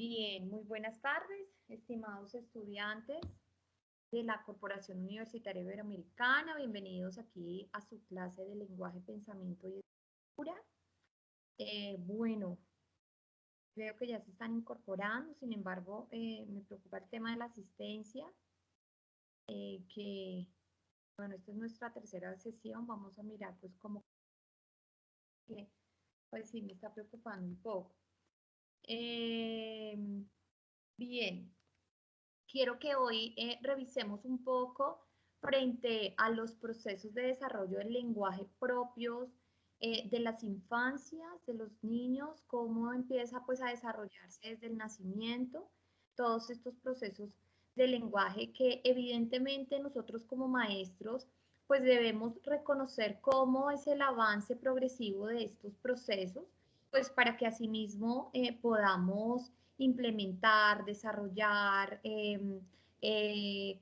Bien, muy buenas tardes, estimados estudiantes de la Corporación Universitaria Iberoamericana. Bienvenidos aquí a su clase de lenguaje, pensamiento y escritura. Bueno, creo que ya se están incorporando, sin embargo, me preocupa el tema de la asistencia, bueno, esta es nuestra tercera sesión. Vamos a mirar pues cómo, pues sí, me está preocupando un poco. Bien. Quiero que hoy revisemos un poco frente a los procesos de desarrollo del lenguaje propios de las infancias, de los niños, cómo empieza pues a desarrollarse desde el nacimiento, todos estos procesos de lenguaje que evidentemente nosotros como maestros pues debemos reconocer cómo es el avance progresivo de estos procesos, pues para que asimismo podamos implementar, desarrollar,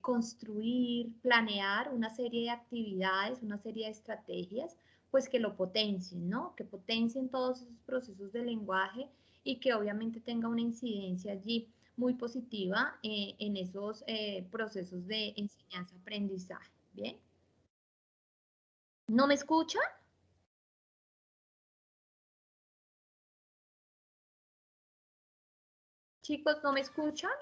construir, planear una serie de actividades, una serie de estrategias, pues que lo potencien, ¿no? Que potencien todos esos procesos de lenguaje y que obviamente tenga una incidencia allí muy positiva en esos procesos de enseñanza-aprendizaje. ¿Bien? ¿No me escuchan? Chicos, ¿no me escuchan?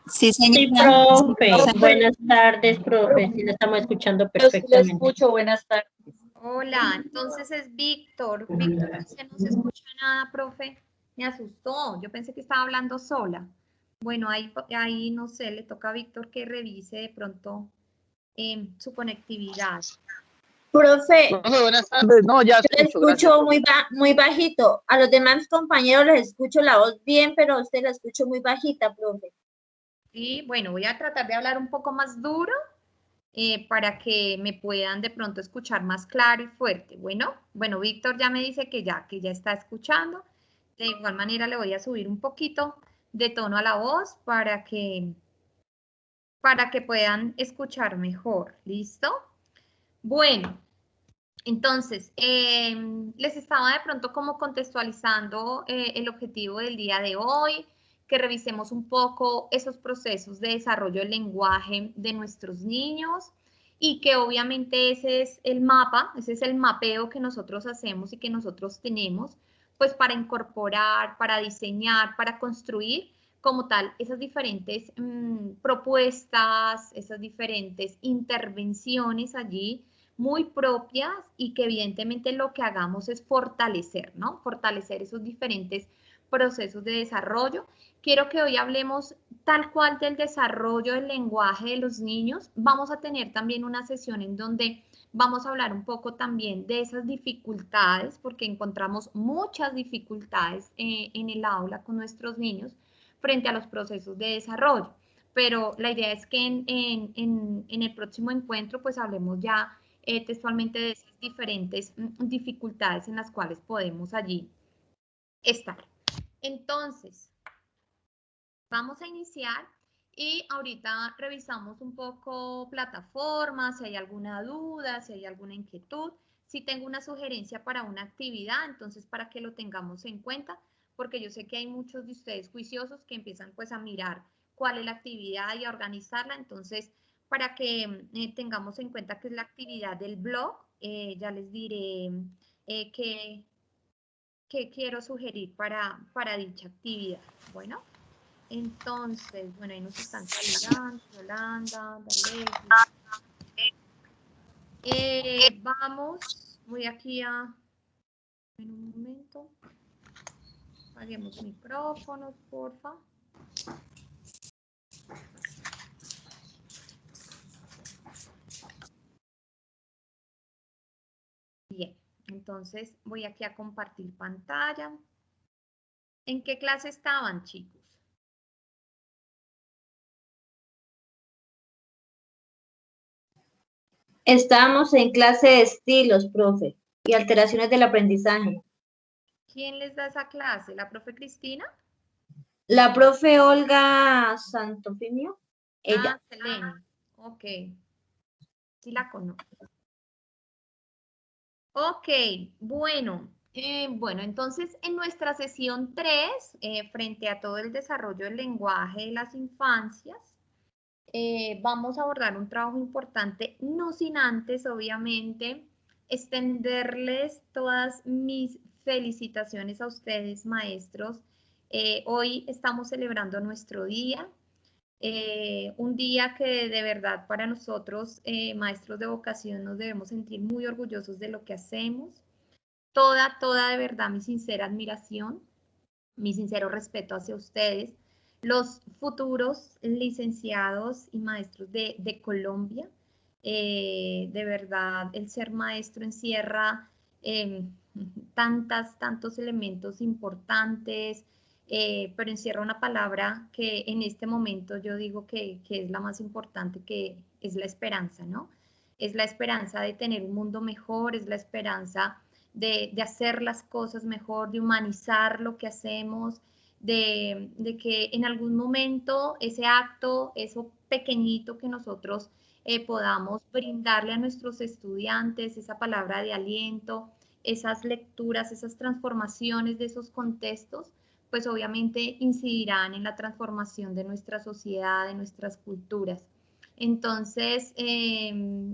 Sí, Sí, señora. profe. Buenas tardes, profe. Sí, la estamos escuchando Lo perfectamente. escucho, buenas tardes. Hola, entonces es Víctor. Víctor, no se escucha nada, profe. Me asustó. Yo pensé que estaba hablando sola. Bueno, ahí no sé, le toca a Víctor que revise de pronto su conectividad. Profe, buenas tardes. No, ya yo le escucho, escucho gracias. muy bajito. A los demás compañeros les escucho la voz bien, pero a usted la escucho muy bajita, profe. Sí, bueno, voy a tratar de hablar un poco más duro para que me puedan de pronto escuchar más claro y fuerte. Bueno, Víctor ya me dice que ya está escuchando. De igual manera le voy a subir un poquito de tono a la voz para que puedan escuchar mejor. ¿Listo? Bueno, entonces, les estaba de pronto como contextualizando el objetivo del día de hoy, que revisemos un poco esos procesos de desarrollo del lenguaje de nuestros niños y que obviamente ese es el mapa, ese es el mapeo que nosotros hacemos y que nosotros tenemos, pues para incorporar, para diseñar, para construir como tal esas diferentes propuestas, esas diferentes intervenciones allí muy propias y que evidentemente lo que hagamos es fortalecer, ¿no? Fortalecer esos diferentes procesos de desarrollo. Quiero que hoy hablemos tal cual del desarrollo del lenguaje de los niños. Vamos a tener también una sesión en donde vamos a hablar un poco también de esas dificultades, porque encontramos muchas dificultades en el aula con nuestros niños frente a los procesos de desarrollo. Pero la idea es que en el próximo encuentro pues hablemos ya textualmente de esas diferentes dificultades en las cuales podemos allí estar. Entonces, vamos a iniciar y ahorita revisamos un poco plataformas, si hay alguna duda, si hay alguna inquietud, si tengo una sugerencia para una actividad, entonces para que lo tengamos en cuenta, porque yo sé que hay muchos de ustedes juiciosos que empiezan pues a mirar cuál es la actividad y a organizarla, entonces para que tengamos en cuenta que es la actividad del blog, ya les diré qué quiero sugerir para dicha actividad. Bueno. Entonces, bueno, ahí nos están saludando, Yolanda, Darley. Vamos, voy aquí en un momento. Apaguemos micrófonos, porfa. Bien, entonces voy aquí a compartir pantalla. ¿En qué clase estaban, chicos? Estamos en clase de estilos, profe, y alteraciones del aprendizaje. ¿Quién les da esa clase? ¿La profe Cristina? La profe Olga Santofimio, ella. Ah, Selene. Ok. Sí la conozco. Ok, bueno, Bueno, entonces en nuestra sesión 3, frente a todo el desarrollo del lenguaje de las infancias, vamos a abordar un trabajo importante, no sin antes, obviamente, extenderles todas mis felicitaciones a ustedes, maestros. Hoy estamos celebrando nuestro día, un día que de verdad para nosotros, maestros de vocación, nos debemos sentir muy orgullosos de lo que hacemos. Toda de verdad mi sincera admiración, mi sincero respeto hacia ustedes, los futuros licenciados y maestros de Colombia. De verdad, el ser maestro encierra tantos elementos importantes, pero encierra una palabra que en este momento yo digo que es la más importante, que es la esperanza, ¿no? Es la esperanza de tener un mundo mejor, es la esperanza de hacer las cosas mejor, de humanizar lo que hacemos, de que en algún momento ese acto, eso pequeñito que nosotros podamos brindarle a nuestros estudiantes, esa palabra de aliento, esas lecturas, esas transformaciones de esos contextos, pues obviamente incidirán en la transformación de nuestra sociedad, de nuestras culturas. Entonces,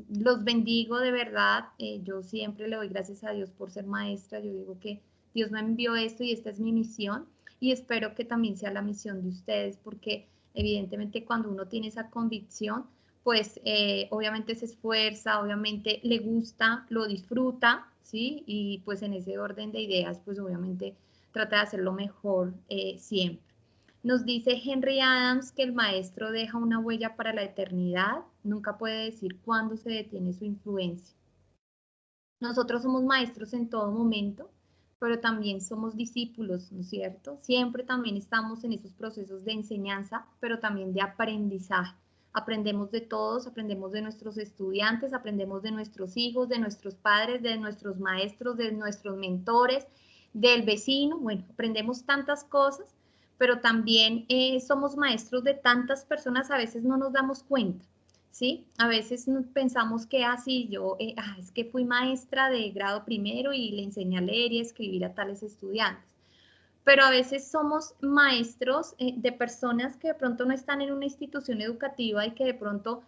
los bendigo de verdad. Yo siempre le doy gracias a Dios por ser maestra. Yo digo que Dios me envió esto y esta es mi misión. Y espero que también sea la misión de ustedes, porque evidentemente cuando uno tiene esa convicción, pues obviamente se esfuerza, obviamente le gusta, lo disfruta, ¿sí? Y pues en ese orden de ideas, pues obviamente trata de hacerlo mejor siempre. Nos dice Henry Adams que el maestro deja una huella para la eternidad, nunca puede decir cuándo se detiene su influencia. Nosotros somos maestros en todo momento, pero también somos discípulos, ¿no es cierto? Siempre también estamos en esos procesos de enseñanza, pero también de aprendizaje. Aprendemos de todos, aprendemos de nuestros estudiantes, aprendemos de nuestros hijos, de nuestros padres, de nuestros maestros, de nuestros mentores, del vecino. Bueno, aprendemos tantas cosas, pero también somos maestros de tantas personas, a veces no nos damos cuenta. ¿Sí? A veces pensamos que así yo, es que fui maestra de grado primero y le enseñé a leer y a escribir a tales estudiantes. Pero a veces somos maestros de personas que de pronto no están en una institución educativa y que de pronto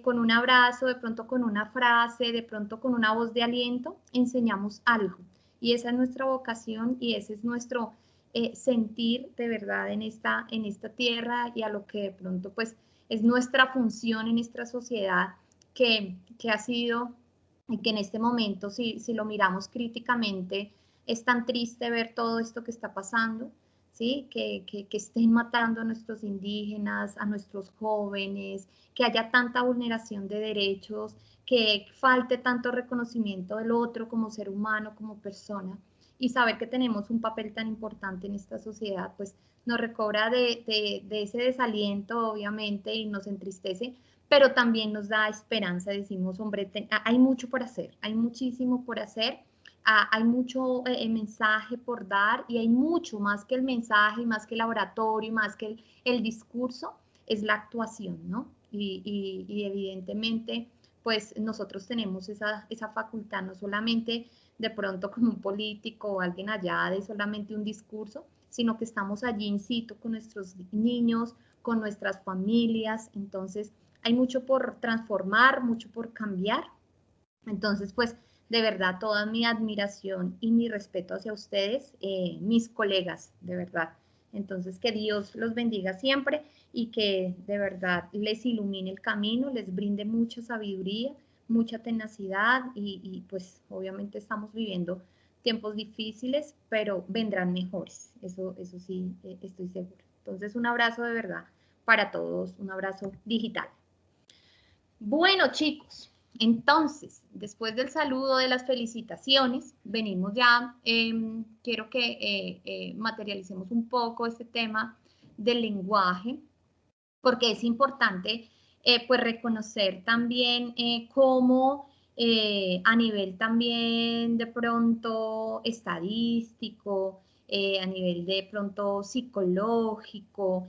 con un abrazo, de pronto con una frase, de pronto con una voz de aliento, enseñamos algo. Y esa es nuestra vocación y ese es nuestro sentir de verdad en esta tierra y a lo que de pronto pues es nuestra función en nuestra sociedad que ha sido y que en este momento, si lo miramos críticamente, es tan triste ver todo esto que está pasando, ¿sí? Que estén matando a nuestros indígenas, a nuestros jóvenes, que haya tanta vulneración de derechos, que falte tanto reconocimiento del otro como ser humano, como persona, y saber que tenemos un papel tan importante en esta sociedad, pues nos recobra de ese desaliento, obviamente, y nos entristece, pero también nos da esperanza. Decimos, hombre, hay mucho por hacer, hay muchísimo por hacer, hay mucho mensaje por dar y hay mucho más que el mensaje, más que el oratorio, más que el discurso, es la actuación, ¿no? Y evidentemente, pues nosotros tenemos esa facultad, no solamente de pronto como un político o alguien allá de solamente un discurso, sino que estamos allí in situ con nuestros niños, con nuestras familias. Entonces, hay mucho por transformar, mucho por cambiar. Entonces, pues, de verdad, toda mi admiración y mi respeto hacia ustedes, mis colegas, de verdad. Entonces, que Dios los bendiga siempre y que de verdad les ilumine el camino, les brinde mucha sabiduría, mucha tenacidad y pues obviamente estamos viviendo tiempos difíciles, pero vendrán mejores. Eso sí, estoy segura. Entonces, un abrazo de verdad para todos, un abrazo digital. Bueno, chicos, entonces, después del saludo, de las felicitaciones, venimos ya, quiero que materialicemos un poco este tema del lenguaje, porque es importante pues reconocer también cómo a nivel también de pronto estadístico, a nivel de pronto psicológico,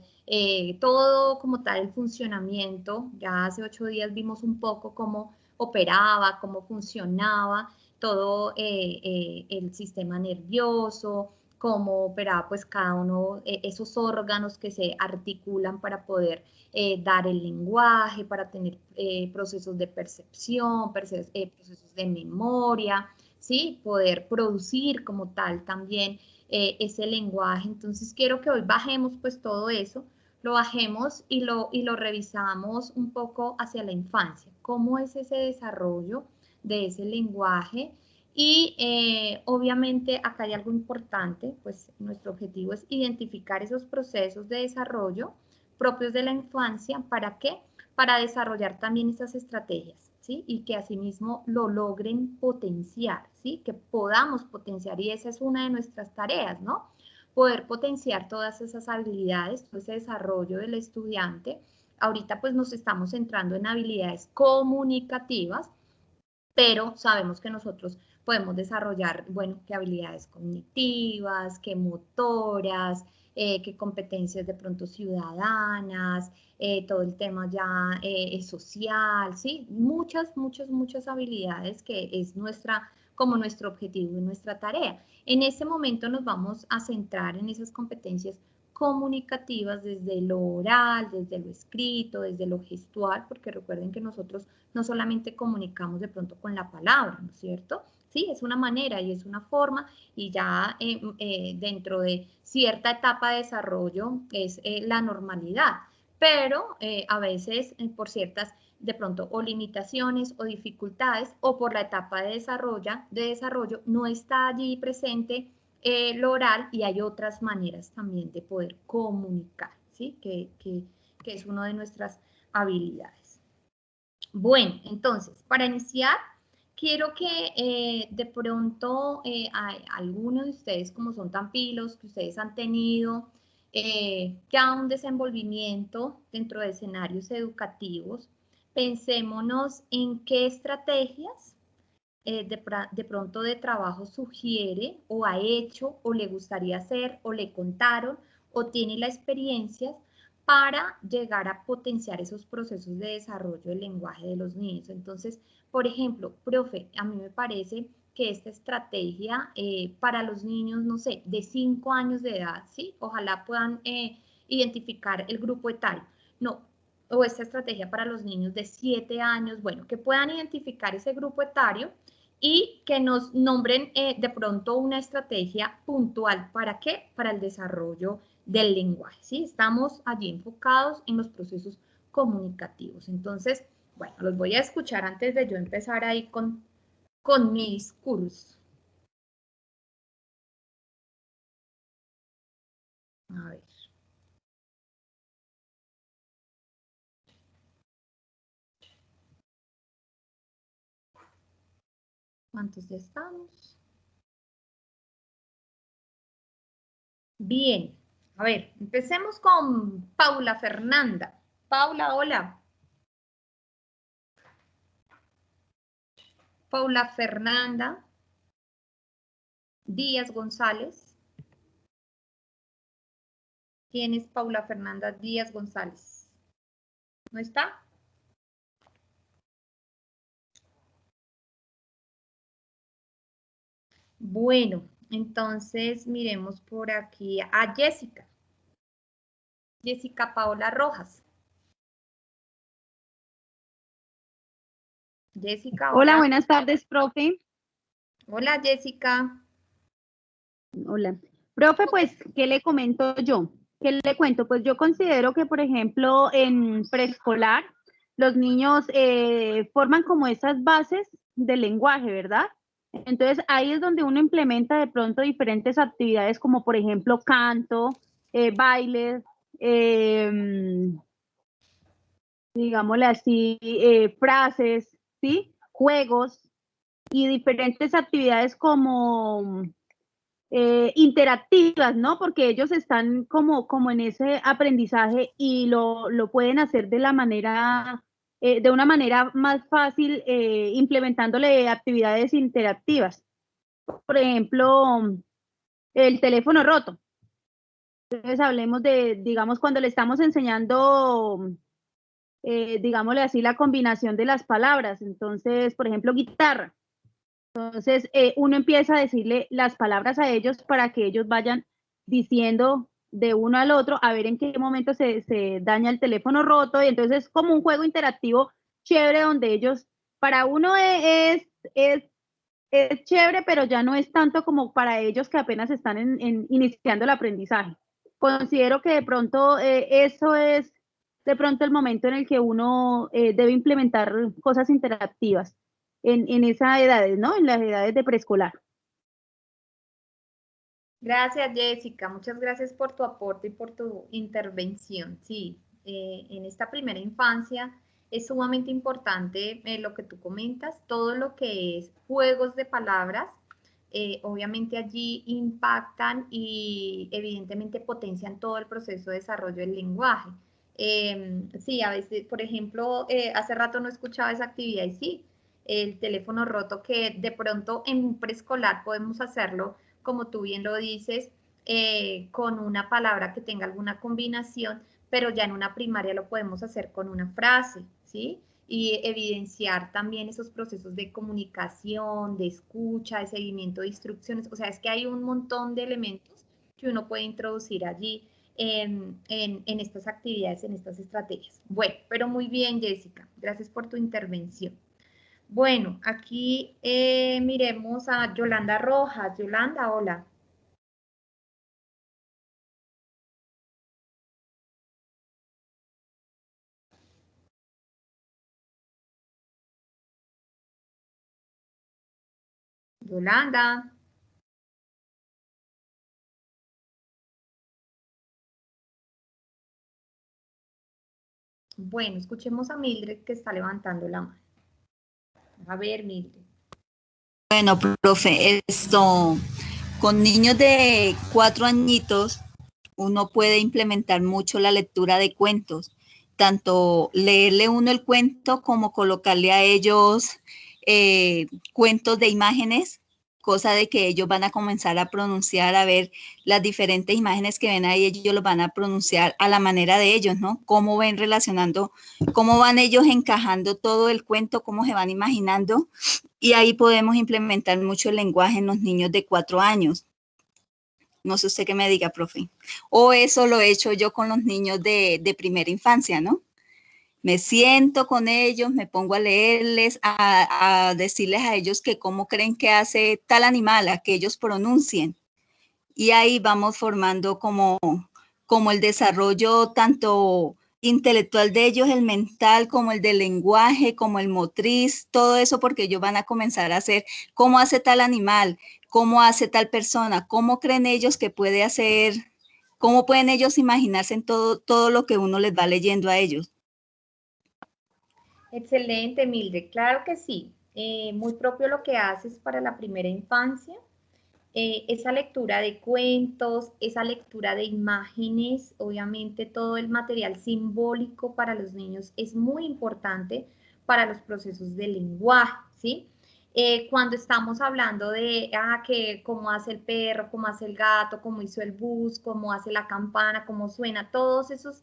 todo como tal el funcionamiento. Ya hace 8 días vimos un poco cómo operaba, cómo funcionaba todo el sistema nervioso, cómo operaba pues cada uno, esos órganos que se articulan para poder dar el lenguaje, para tener procesos de percepción, procesos de memoria, ¿sí? Poder producir como tal también ese lenguaje. Entonces quiero que hoy bajemos pues todo eso, lo bajemos y lo revisamos un poco hacia la infancia. ¿Cómo es ese desarrollo de ese lenguaje? Y obviamente acá hay algo importante, pues nuestro objetivo es identificar esos procesos de desarrollo propios de la infancia. ¿Para qué? Para desarrollar también esas estrategias, ¿sí? Y que asimismo lo logren potenciar, ¿sí? Que podamos potenciar, y esa es una de nuestras tareas, ¿no? Poder potenciar todas esas habilidades, todo ese desarrollo del estudiante. Ahorita pues nos estamos centrando en habilidades comunicativas, pero sabemos que nosotros podemos desarrollar, bueno, qué habilidades cognitivas, qué motoras, qué competencias de pronto ciudadanas, todo el tema ya social, ¿sí? Muchas habilidades que es como nuestro objetivo y nuestra tarea. En ese momento nos vamos a centrar en esas competencias comunicativas desde lo oral, desde lo escrito, desde lo gestual, porque recuerden que nosotros no solamente comunicamos de pronto con la palabra, ¿no es cierto? Sí, es una manera y es una forma, y ya dentro de cierta etapa de desarrollo es la normalidad, pero a veces por ciertas de pronto o limitaciones o dificultades o por la etapa de desarrollo no está allí presente lo oral, y hay otras maneras también de poder comunicar, ¿sí? Que es una de nuestras habilidades. Bueno, entonces, para iniciar, quiero que de pronto algunos de ustedes, como son tan pilos, que ustedes han tenido ya un desenvolvimiento dentro de escenarios educativos, pensémonos en qué estrategias de pronto de trabajo sugiere o ha hecho o le gustaría hacer o le contaron o tiene la experiencia para llegar a potenciar esos procesos de desarrollo del lenguaje de los niños. Entonces, por ejemplo, profe, a mí me parece que esta estrategia para los niños, no sé, de 5 años de edad, ¿sí? Ojalá puedan identificar el grupo etario. No, o esta estrategia para los niños de 7 años, bueno, que puedan identificar ese grupo etario y que nos nombren de pronto una estrategia puntual. ¿Para qué? Para el desarrollo del lenguaje, ¿sí? Estamos allí enfocados en los procesos comunicativos. Entonces, bueno, los voy a escuchar antes de yo empezar ahí con mi discurso. A ver. ¿Cuántos ya estamos? Bien, a ver, empecemos con Paula Fernanda. Paula, hola. Paula Fernanda Díaz González. ¿Quién es Paula Fernanda Díaz González? ¿No está? Bueno, entonces miremos por aquí a Jessica. Jessica Paola Rojas. Jessica, hola. Hola, buenas tardes, profe. Hola, Jessica. Hola. Profe, pues, ¿qué le comento yo? ¿Qué le cuento? Pues yo considero que, por ejemplo, en preescolar, los niños forman como esas bases del lenguaje, ¿verdad? Entonces, ahí es donde uno implementa de pronto diferentes actividades como, por ejemplo, canto, bailes, digámosle así, frases, ¿sí? Juegos y diferentes actividades como interactivas, ¿no? Porque ellos están como en ese aprendizaje y lo pueden hacer de de una manera más fácil, implementándole actividades interactivas. Por ejemplo, el teléfono roto. Entonces hablemos de, digamos, cuando le estamos enseñando digámosle así, la combinación de las palabras. Entonces, por ejemplo, guitarra. Entonces, uno empieza a decirle las palabras a ellos para que ellos vayan diciendo de uno al otro, a ver en qué momento se daña el teléfono roto, y entonces es como un juego interactivo chévere donde ellos, para uno es chévere, pero ya no es tanto como para ellos que apenas están iniciando el aprendizaje. Considero que de pronto eso es de pronto el momento en el que uno debe implementar cosas interactivas en esas edades, ¿no? En las edades de preescolar. Gracias, Jessica. Muchas gracias por tu aporte y por tu intervención. Sí, en esta primera infancia es sumamente importante lo que tú comentas, todo lo que es juegos de palabras. Obviamente allí impactan y evidentemente potencian todo el proceso de desarrollo del lenguaje. Sí, a veces, por ejemplo, hace rato no escuchaba esa actividad y sí, el teléfono roto que de pronto en preescolar podemos hacerlo, como tú bien lo dices, con una palabra que tenga alguna combinación, pero ya en una primaria lo podemos hacer con una frase, ¿sí? Y evidenciar también esos procesos de comunicación, de escucha, de seguimiento de instrucciones. O sea, es que hay un montón de elementos que uno puede introducir allí en estas actividades, en estas estrategias. Bueno, pero muy bien, Jessica. Gracias por tu intervención. Bueno, aquí miremos a Yolanda Rojas. Yolanda, hola. Yolanda. Bueno, escuchemos a Mildred que está levantando la mano. A ver, Mildred. Bueno, profe, con niños de 4 añitos, uno puede implementar mucho la lectura de cuentos, tanto leerle uno el cuento como colocarle a ellos cuentos de imágenes, cosa de que ellos van a comenzar a pronunciar, a ver las diferentes imágenes que ven ahí, ellos los van a pronunciar a la manera de ellos, ¿no? Cómo ven relacionando, cómo van ellos encajando todo el cuento, cómo se van imaginando, y ahí podemos implementar mucho el lenguaje en los niños de 4 años. No sé usted qué me diga, profe. O eso lo he hecho yo con los niños de primera infancia, ¿no? Me siento con ellos, me pongo a leerles, a decirles a ellos que cómo creen que hace tal animal, a que ellos pronuncien. Y ahí vamos formando como el desarrollo tanto intelectual de ellos, el mental, como el del lenguaje, como el motriz, todo eso, porque ellos van a comenzar a hacer cómo hace tal animal, cómo hace tal persona, cómo creen ellos que puede hacer, cómo pueden ellos imaginarse en todo lo que uno les va leyendo a ellos. Excelente, Mildred. Claro que sí. Muy propio lo que haces para la primera infancia. Esa lectura de cuentos, esa lectura de imágenes, obviamente todo el material simbólico para los niños es muy importante para los procesos de lenguaje, ¿sí? Cuando estamos hablando de que cómo hace el perro, cómo hace el gato, cómo hizo el bus, cómo hace la campana, cómo suena, todos esos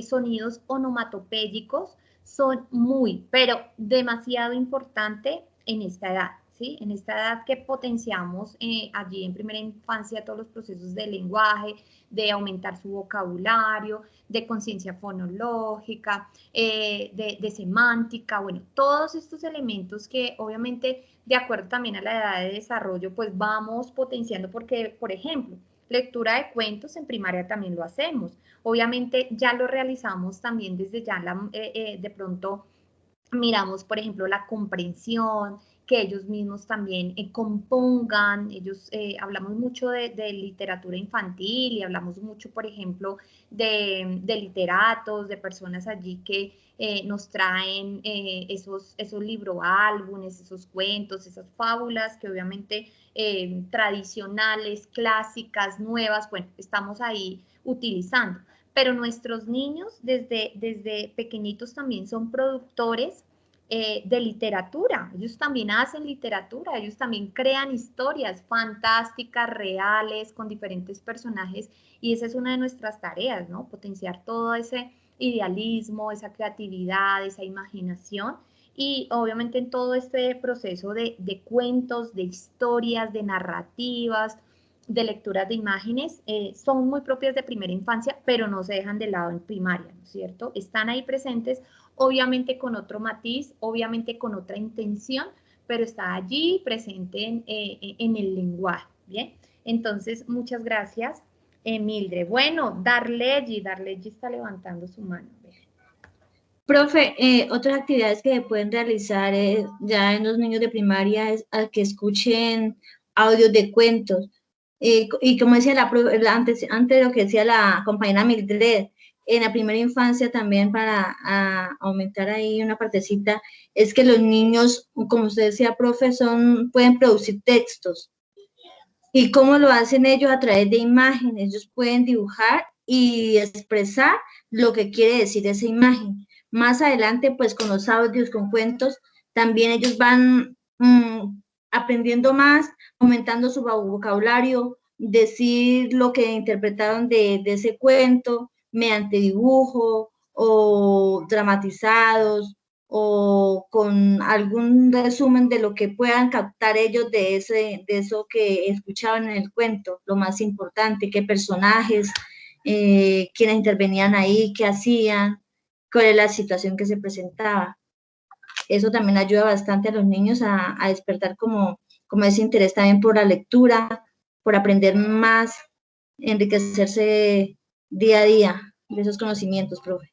sonidos onomatopéyicos son muy, pero demasiado importante en esta edad. ¿Sí? En esta edad que potenciamos allí en primera infancia todos los procesos de lenguaje, de aumentar su vocabulario, de conciencia fonológica, de semántica, bueno, todos estos elementos que obviamente de acuerdo también a la edad de desarrollo, pues vamos potenciando porque, por ejemplo, lectura de cuentos en primaria también lo hacemos. Obviamente ya lo realizamos también desde ya de pronto miramos, por ejemplo, la comprensión, que ellos mismos también compongan, ellos hablamos mucho de literatura infantil y hablamos mucho, por ejemplo, de literatos, de personas allí que nos traen esos libroálbumes, esos cuentos, esas fábulas que obviamente tradicionales, clásicas, nuevas, bueno, estamos ahí utilizando. Pero nuestros niños desde pequeñitos también son productores de literatura, ellos también hacen literatura, ellos también crean historias fantásticas, reales, con diferentes personajes, y esa es una de nuestras tareas, ¿no? Potenciar todo ese idealismo, esa creatividad, esa imaginación. Y obviamente en todo este proceso de cuentos, de historias, de narrativas, de lecturas de imágenes, son muy propias de primera infancia, pero no se dejan de lado en primaria, ¿no es cierto? Están ahí presentes, obviamente con otro matiz, obviamente con otra intención, pero está allí presente en el lenguaje, ¿bien? Entonces, muchas gracias, Mildred. Bueno, Darlegi está levantando su mano. Profe, otras actividades que pueden realizar ya en los niños de primaria es a que escuchen audios de cuentos. Y como decía antes de lo que decía la compañera Mildred, en la primera infancia también para aumentar ahí una partecita, es que los niños, como usted decía, profe, pueden producir textos. ¿Y cómo lo hacen ellos? A través de imágenes. Ellos pueden dibujar y expresar lo que quiere decir esa imagen. Más adelante, pues con los audios, con cuentos, también ellos van aprendiendo más, aumentando su vocabulario, decir lo que interpretaron de ese cuento mediante dibujo o dramatizados o con algún resumen de lo que puedan captar ellos de eso que escuchaban en el cuento, lo más importante, qué personajes, quiénes intervenían ahí, qué hacían, cuál es la situación que se presentaba. Eso también ayuda bastante a los niños a despertar como ese interés también por la lectura, por aprender más, enriquecerse día a día de esos conocimientos, profe.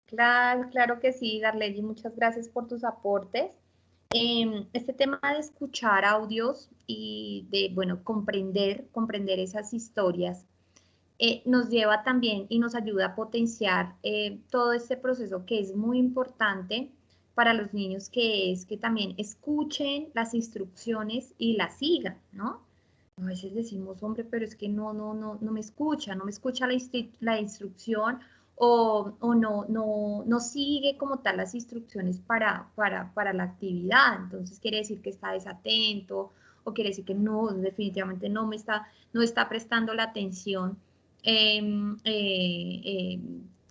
Claro que sí, Darlegi, muchas gracias por tus aportes. Este tema de escuchar audios y de, bueno, comprender esas historias nos lleva también y nos ayuda a potenciar todo este proceso que es muy importante para los niños, que es que también escuchen las instrucciones y las sigan, ¿no? A veces decimos, hombre, pero es que no me escucha la instrucción o no sigue como tal las instrucciones para la actividad. Entonces quiere decir que está desatento o quiere decir que no, definitivamente no está prestando la atención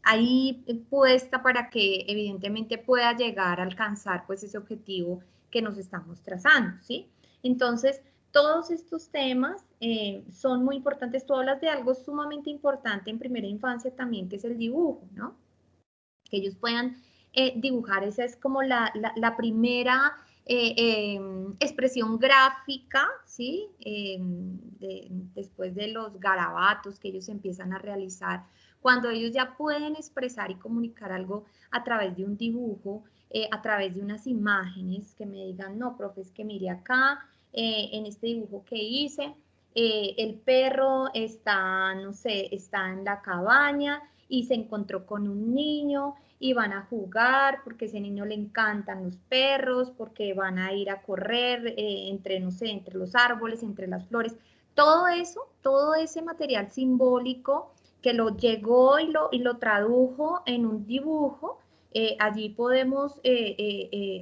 ahí puesta para que evidentemente pueda llegar a alcanzar pues ese objetivo que nos estamos trazando, ¿sí? Entonces, todos estos temas son muy importantes. Tú hablas de algo sumamente importante en primera infancia también, que es el dibujo, ¿no? Que ellos puedan dibujar, esa es como la primera expresión gráfica, ¿sí? Después de los garabatos que ellos empiezan a realizar, cuando ellos ya pueden expresar y comunicar algo a través de un dibujo, a través de unas imágenes, que me digan, no, profe, es que mire acá, en este dibujo que hice, el perro está, no sé, está en la cabaña y se encontró con un niño y van a jugar porque a ese niño le encantan los perros, porque van a ir a correr entre, no sé, entre los árboles, entre las flores. Todo eso, todo ese material simbólico que lo llegó y lo tradujo en un dibujo, allí podemos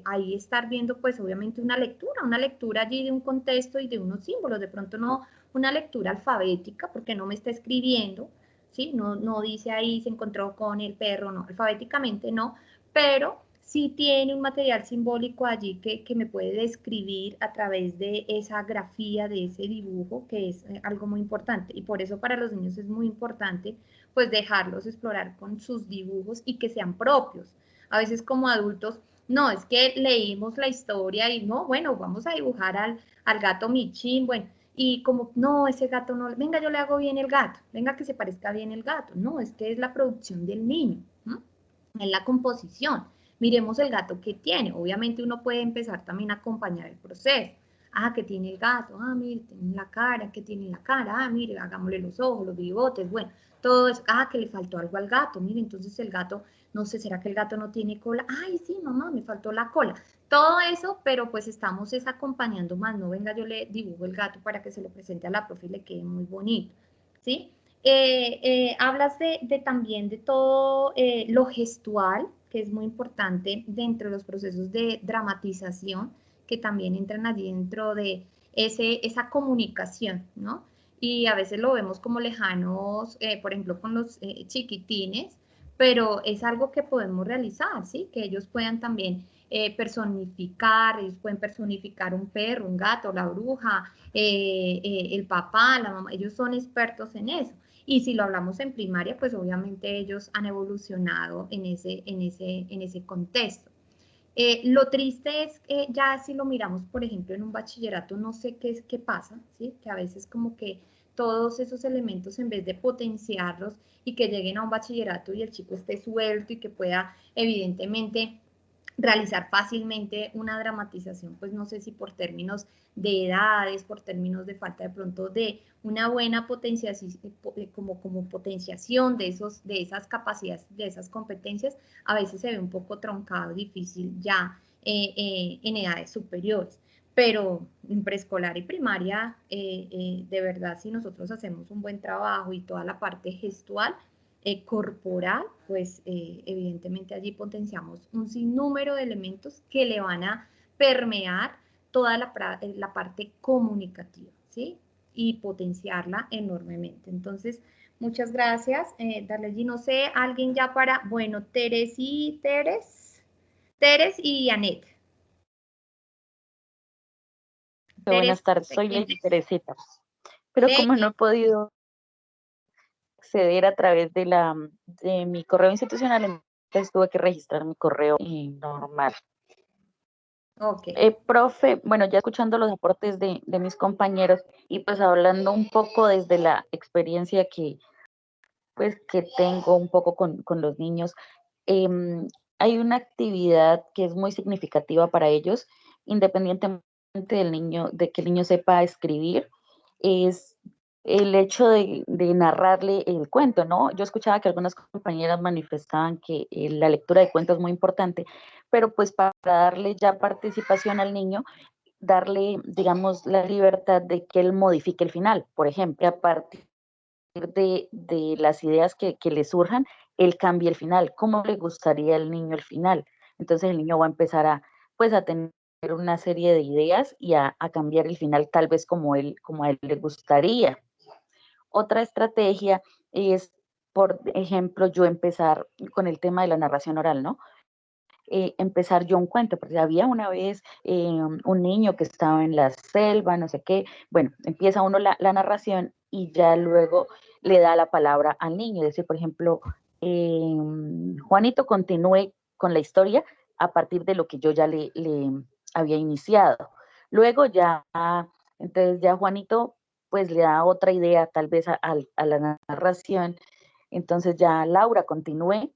ahí estar viendo pues obviamente una lectura allí de un contexto y de unos símbolos, de pronto no una lectura alfabética porque no me está escribiendo, ¿sí? No dice ahí se encontró con el perro, no, alfabéticamente no, pero sí tiene un material simbólico allí que me puede describir a través de esa grafía, de ese dibujo, que es algo muy importante. Y por eso para los niños es muy importante pues dejarlos explorar con sus dibujos y que sean propios. A veces como adultos, no, es que leímos la historia y no, bueno, vamos a dibujar al gato Michín, bueno, y como, no, ese gato no, venga, yo le hago bien el gato, venga que se parezca bien el gato. No, es que es la producción del niño, ¿no? Es la composición. Miremos el gato que tiene. Obviamente uno puede empezar también a acompañar el proceso. Ah, que tiene el gato. Ah, mire, tiene la cara. ¿Qué tiene la cara? Ah, mire, hagámosle los ojos, los bigotes. Bueno, todo eso. Ah, que le faltó algo al gato. Mire, entonces el gato, no sé, ¿será que el gato no tiene cola? Ay, sí, mamá, me faltó la cola. Todo eso, pero pues estamos es acompañando más. No venga, yo le dibujo el gato para que se lo presente a la profe y le quede muy bonito. ¿Sí? Hablas también de todo lo gestual, que es muy importante dentro de los procesos de dramatización, que también entran allí dentro de esa comunicación, ¿no? Y a veces lo vemos como lejanos, por ejemplo, con los chiquitines, pero es algo que podemos realizar, ¿sí? Que ellos puedan también personificar, ellos pueden personificar un perro, un gato, la bruja, el papá, la mamá, ellos son expertos en eso. Y si lo hablamos en primaria, pues obviamente ellos han evolucionado en ese contexto. Lo triste es que ya si lo miramos, por ejemplo, en un bachillerato, no sé qué pasa, ¿sí? Que a veces como que todos esos elementos, en vez de potenciarlos y que lleguen a un bachillerato y el chico esté suelto y que pueda, evidentemente, realizar fácilmente una dramatización, pues no sé si por términos de edades, por términos de falta de pronto de una buena potenciación, como potenciación de esas capacidades, de esas competencias, a veces se ve un poco troncado, difícil ya en edades superiores. Pero en preescolar y primaria, de verdad, si nosotros hacemos un buen trabajo y toda la parte gestual, corporal, pues evidentemente allí potenciamos un sinnúmero de elementos que le van a permear toda la parte comunicativa, ¿sí? Y potenciarla enormemente. Entonces, muchas gracias. Darley, no sé, alguien ya para, bueno, Teres y Anet. Buenas tardes, soy Lady Teresita. Pero como no he podido acceder a través de mi correo institucional, entonces tuve que registrar mi correo normal. Ok. Profe, bueno, ya escuchando los aportes de mis compañeros y pues hablando un poco desde la experiencia que tengo un poco con los niños, hay una actividad que es muy significativa para ellos, independientemente de que el niño sepa escribir, es el hecho de narrarle el cuento, ¿no? Yo escuchaba que algunas compañeras manifestaban que la lectura de cuentos es muy importante, pero pues para darle ya participación al niño, darle, digamos, la libertad de que él modifique el final, por ejemplo, a partir de las ideas que le surjan, él cambia el final. ¿Cómo le gustaría al niño el final? Entonces el niño va a empezar pues, a tener una serie de ideas y a cambiar el final tal vez como a él le gustaría. Otra estrategia es, por ejemplo, yo empezar con el tema de la narración oral, ¿no? Empezar yo un cuento, porque había una vez un niño que estaba en la selva, no sé qué, bueno, empieza uno la narración y ya luego le da la palabra al niño, es decir, por ejemplo, Juanito continúe con la historia a partir de lo que yo ya le había iniciado. Luego ya, entonces ya Juanito pues le da otra idea tal vez a la narración, entonces ya Laura continúe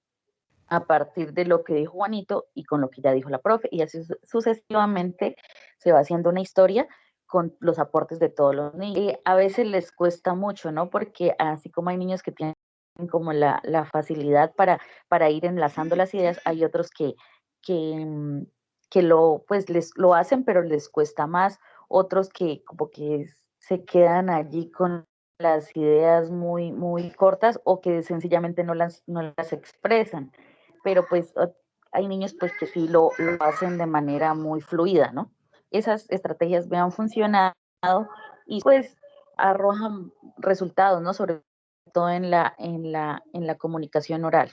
a partir de lo que dijo Juanito y con lo que ya dijo la profe, y así sucesivamente se va haciendo una historia con los aportes de todos los niños. Y a veces les cuesta mucho, ¿no? Porque así como hay niños que tienen como la facilidad para ir enlazando las ideas, hay otros que pues lo hacen, pero les cuesta más, otros que como que se quedan allí con las ideas muy, muy cortas o que sencillamente no las expresan, pero pues hay niños pues que sí lo hacen de manera muy fluida, ¿no? Esas estrategias me han funcionado y pues arrojan resultados, ¿no? Sobre todo en la comunicación oral.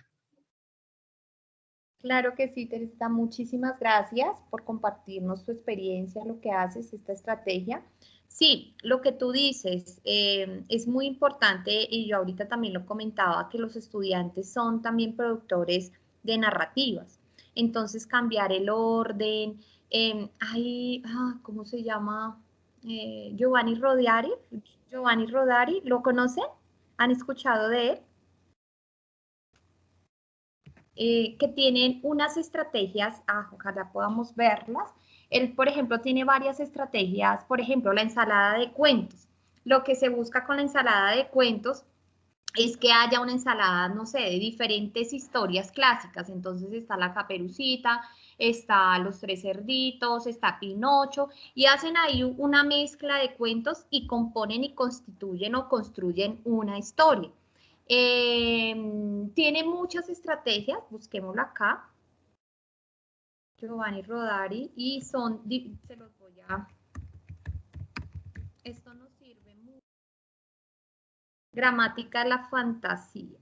Claro que sí, Teresa, muchísimas gracias por compartirnos tu experiencia, lo que haces, esta estrategia. Sí, lo que tú dices es muy importante y yo ahorita también lo comentaba, que los estudiantes son también productores de narrativas. Entonces, cambiar el orden. ¿Cómo se llama? Giovanni Rodari. Giovanni Rodari, ¿lo conocen? ¿Han escuchado de él? Que tienen unas estrategias, ojalá podamos verlas. Él, por ejemplo, tiene varias estrategias, por ejemplo, la ensalada de cuentos. Lo que se busca con la ensalada de cuentos es que haya una ensalada, no sé, de diferentes historias clásicas. Entonces está la Caperucita, está Los Tres Cerditos, está Pinocho, y hacen ahí una mezcla de cuentos y componen y constituyen o construyen una historia. Tiene muchas estrategias, busquémoslo acá. Giovanni Rodari, y se los voy a... Esto nos sirve mucho. Gramática de la fantasía.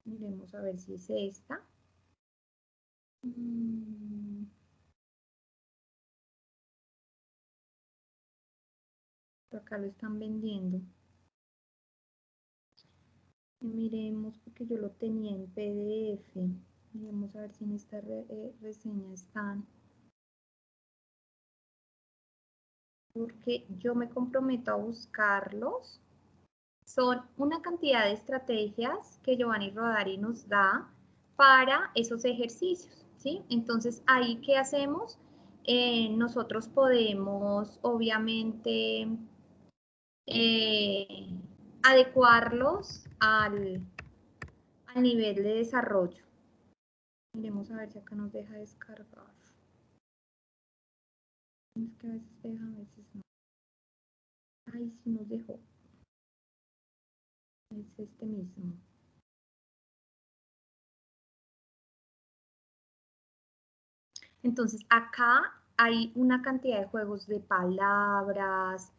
Miremos a ver si es esta. Por acá lo están vendiendo. Miremos porque yo lo tenía en PDF. Miremos a ver si en esta reseña están. Porque yo me comprometo a buscarlos. Son una cantidad de estrategias que Giovanni Rodari nos da para esos ejercicios, ¿sí? Entonces, ahí, ¿qué hacemos? Nosotros podemos, obviamente, adecuarlos al nivel de desarrollo. Miremos a ver si acá nos deja descargar. Es que a veces deja, a veces no. Ay, sí nos dejó. Es este mismo. Entonces, acá hay una cantidad de juegos de palabras,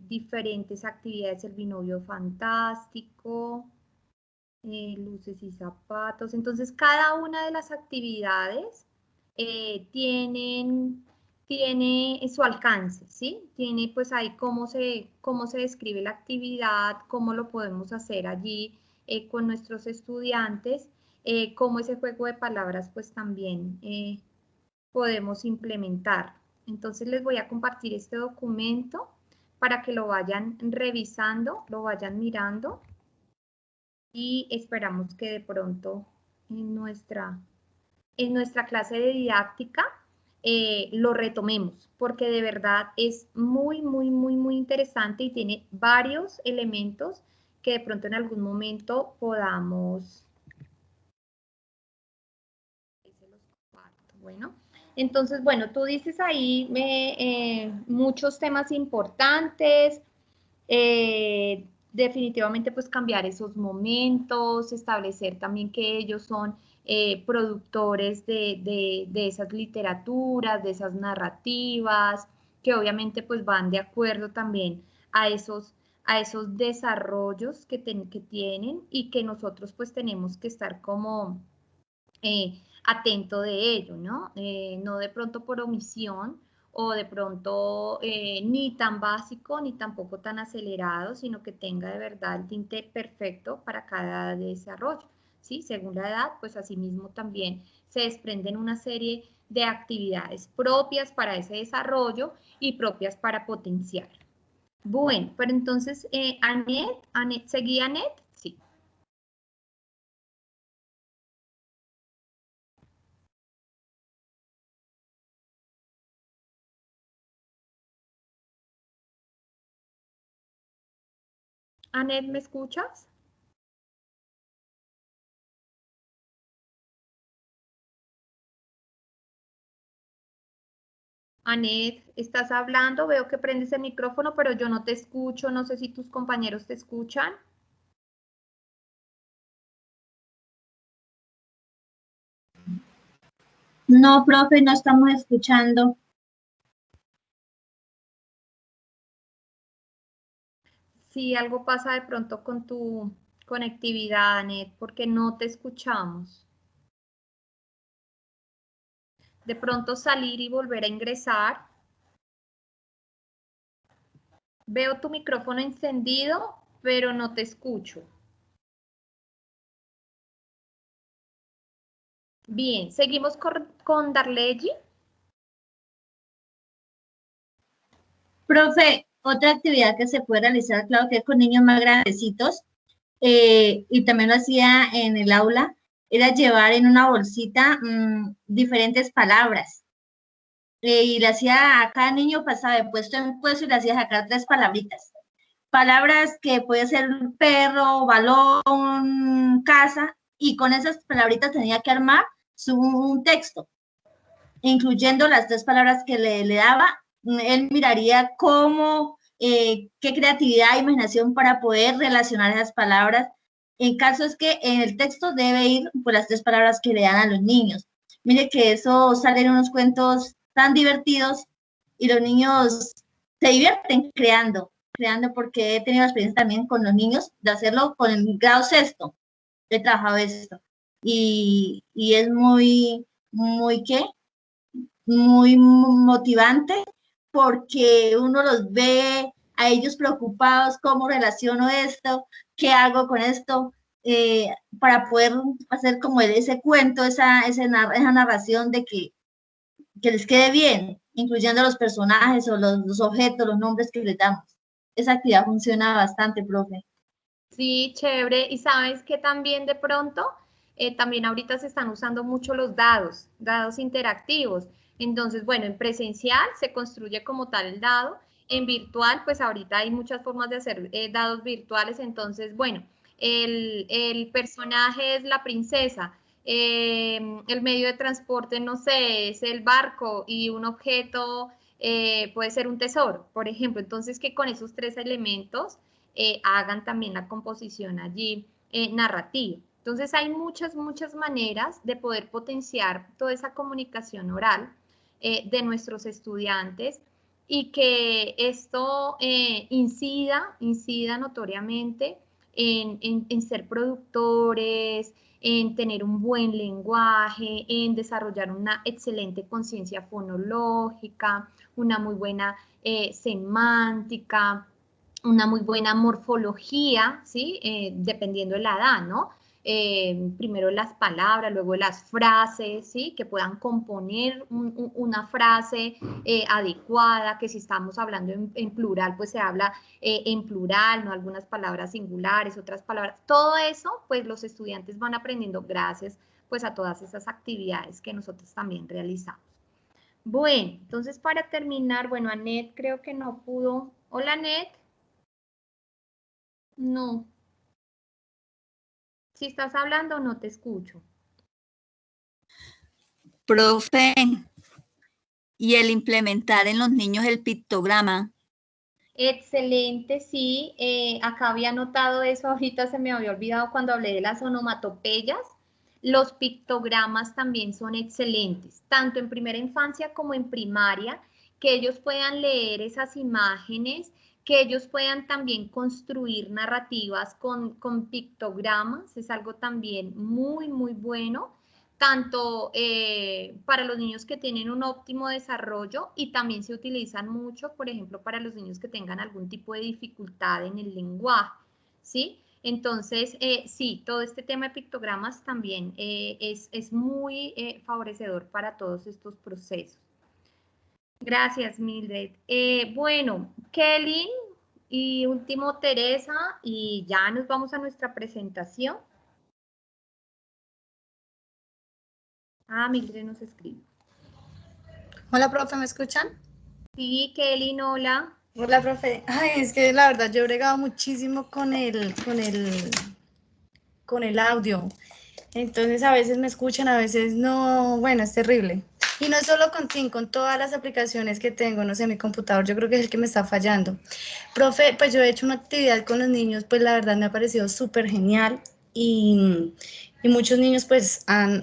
diferentes actividades, el binomio fantástico, luces y zapatos. Entonces, cada una de las actividades tiene su alcance, ¿sí? Tiene pues ahí cómo se describe la actividad, cómo lo podemos hacer allí con nuestros estudiantes, cómo ese juego de palabras pues también podemos implementar. Entonces les voy a compartir este documento para que lo vayan revisando, lo vayan mirando y esperamos que de pronto en nuestra clase de didáctica lo retomemos, porque de verdad es muy, muy, muy, muy interesante y tiene varios elementos que de pronto en algún momento podamos... Bueno, entonces, bueno, tú dices ahí muchos temas importantes, definitivamente pues cambiar esos momentos, establecer también que ellos son productores de esas literaturas, de esas narrativas, que obviamente pues van de acuerdo también a esos desarrollos que tienen y que nosotros pues tenemos que estar como atento de ello, ¿no? No de pronto por omisión o de pronto ni tan básico ni tampoco tan acelerado, sino que tenga de verdad el tinte perfecto para cada desarrollo, ¿sí? Según la edad, pues asimismo también se desprenden una serie de actividades propias para ese desarrollo y propias para potenciar. Bueno, pero entonces, Anet, ¿seguía Anet? Sí. Anet, ¿me escuchas? Anet, estás hablando, veo que prendes el micrófono, pero yo no te escucho, no sé si tus compañeros te escuchan. No, profe, no estamos escuchando. Si algo pasa de pronto con tu conectividad, Anet, porque no te escuchamos. De pronto salir y volver a ingresar. Veo tu micrófono encendido, pero no te escucho. Bien, seguimos con Darleji. Profe, otra actividad que se puede realizar, claro que es con niños más grandecitos, y también lo hacía en el aula, era llevar en una bolsita diferentes palabras. Y le hacía a cada niño, pasaba de puesto en puesto y le hacía sacar 3 palabritas. Palabras que puede ser perro, balón, casa, y con esas palabritas tenía que armar un texto, incluyendo las 3 palabras que le daba. Él miraría cómo, qué creatividad e imaginación para poder relacionar esas palabras. En caso es que en el texto debe ir por las 3 palabras que le dan a los niños. Mire que eso salen unos cuentos tan divertidos y los niños se divierten creando creando porque he tenido experiencia también con los niños de hacerlo con el grado sexto. He trabajado esto y es muy, ¿qué? Muy motivante porque uno los ve a ellos preocupados, cómo relaciono esto, qué hago con esto, para poder hacer como ese cuento, esa narración de que les quede bien, incluyendo los personajes o los objetos, los nombres que les damos. Esa actividad funciona bastante, profe. Sí, chévere. Y sabes que también de pronto, también ahorita se están usando mucho los dados interactivos. Entonces, bueno, en presencial se construye como tal el dado. En virtual, pues ahorita hay muchas formas de hacer dados virtuales. Entonces, bueno, el personaje es la princesa. El medio de transporte, no sé, es el barco y un objeto puede ser un tesoro, por ejemplo. Entonces, que con esos tres elementos hagan también la composición allí narrativa. Entonces hay muchas maneras de poder potenciar toda esa comunicación oral de nuestros estudiantes y que esto incida notoriamente en ser productores, en tener un buen lenguaje, en desarrollar una excelente conciencia fonológica, una muy buena semántica, una muy buena morfología, ¿sí? Dependiendo de la edad, ¿no? Primero las palabras, luego las frases, ¿sí? Que puedan componer una frase adecuada, que si estamos hablando en plural, pues se habla en plural, ¿no? Algunas palabras singulares, otras palabras. Todo eso, pues los estudiantes van aprendiendo gracias, pues a todas esas actividades que nosotros también realizamos. Bueno, entonces para terminar, bueno, Anet creo que no pudo. Hola, Anet. No. Si estás hablando, no te escucho. Profe, y el implementar en los niños el pictograma. Excelente, sí. Acá había notado eso, ahorita se me había olvidado cuando hablé de las onomatopeyas. Los pictogramas también son excelentes, tanto en primera infancia como en primaria, que ellos puedan leer esas imágenes, que ellos puedan también construir narrativas con pictogramas, es algo también muy bueno, tanto para los niños que tienen un óptimo desarrollo y también se utilizan mucho, por ejemplo, para los niños que tengan algún tipo de dificultad en el lenguaje, ¿sí? Entonces, sí, todo este tema de pictogramas también es muy favorecedor para todos estos procesos. Gracias, Mildred. Bueno, Kelly y último Teresa, y ya nos vamos a nuestra presentación. Ah, Mildred nos escribe. Hola, profe, ¿me escuchan? Sí, Kelly, hola. Hola, profe. Ay, es que la verdad yo he bregado muchísimo con el audio. Entonces a veces me escuchan, a veces no. Bueno, es terrible. Y no es solo con TIN, con todas las aplicaciones que tengo, no sé, mi computador, yo creo que es el que me está fallando. Profe, pues yo he hecho una actividad con los niños, pues la verdad me ha parecido súper genial y muchos niños pues han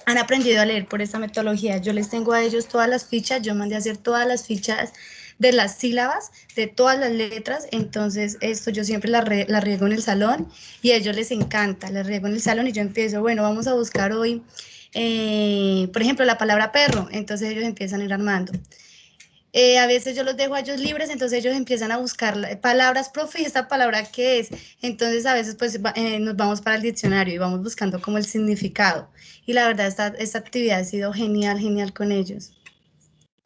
aprendido a leer por esta metodología. Yo les tengo a ellos todas las fichas, yo mandé a hacer todas las fichas de las sílabas, de todas las letras, entonces esto yo siempre la riego en el salón y a ellos les encanta, les riego en el salón y yo empiezo, bueno, vamos a buscar hoy, por ejemplo, la palabra perro, entonces ellos empiezan a ir armando. A veces yo los dejo a ellos libres, entonces ellos empiezan a buscar palabras, profe, ¿y esta palabra qué es? Entonces a veces pues nos vamos para el diccionario y vamos buscando como el significado. Y la verdad esta actividad ha sido genial con ellos.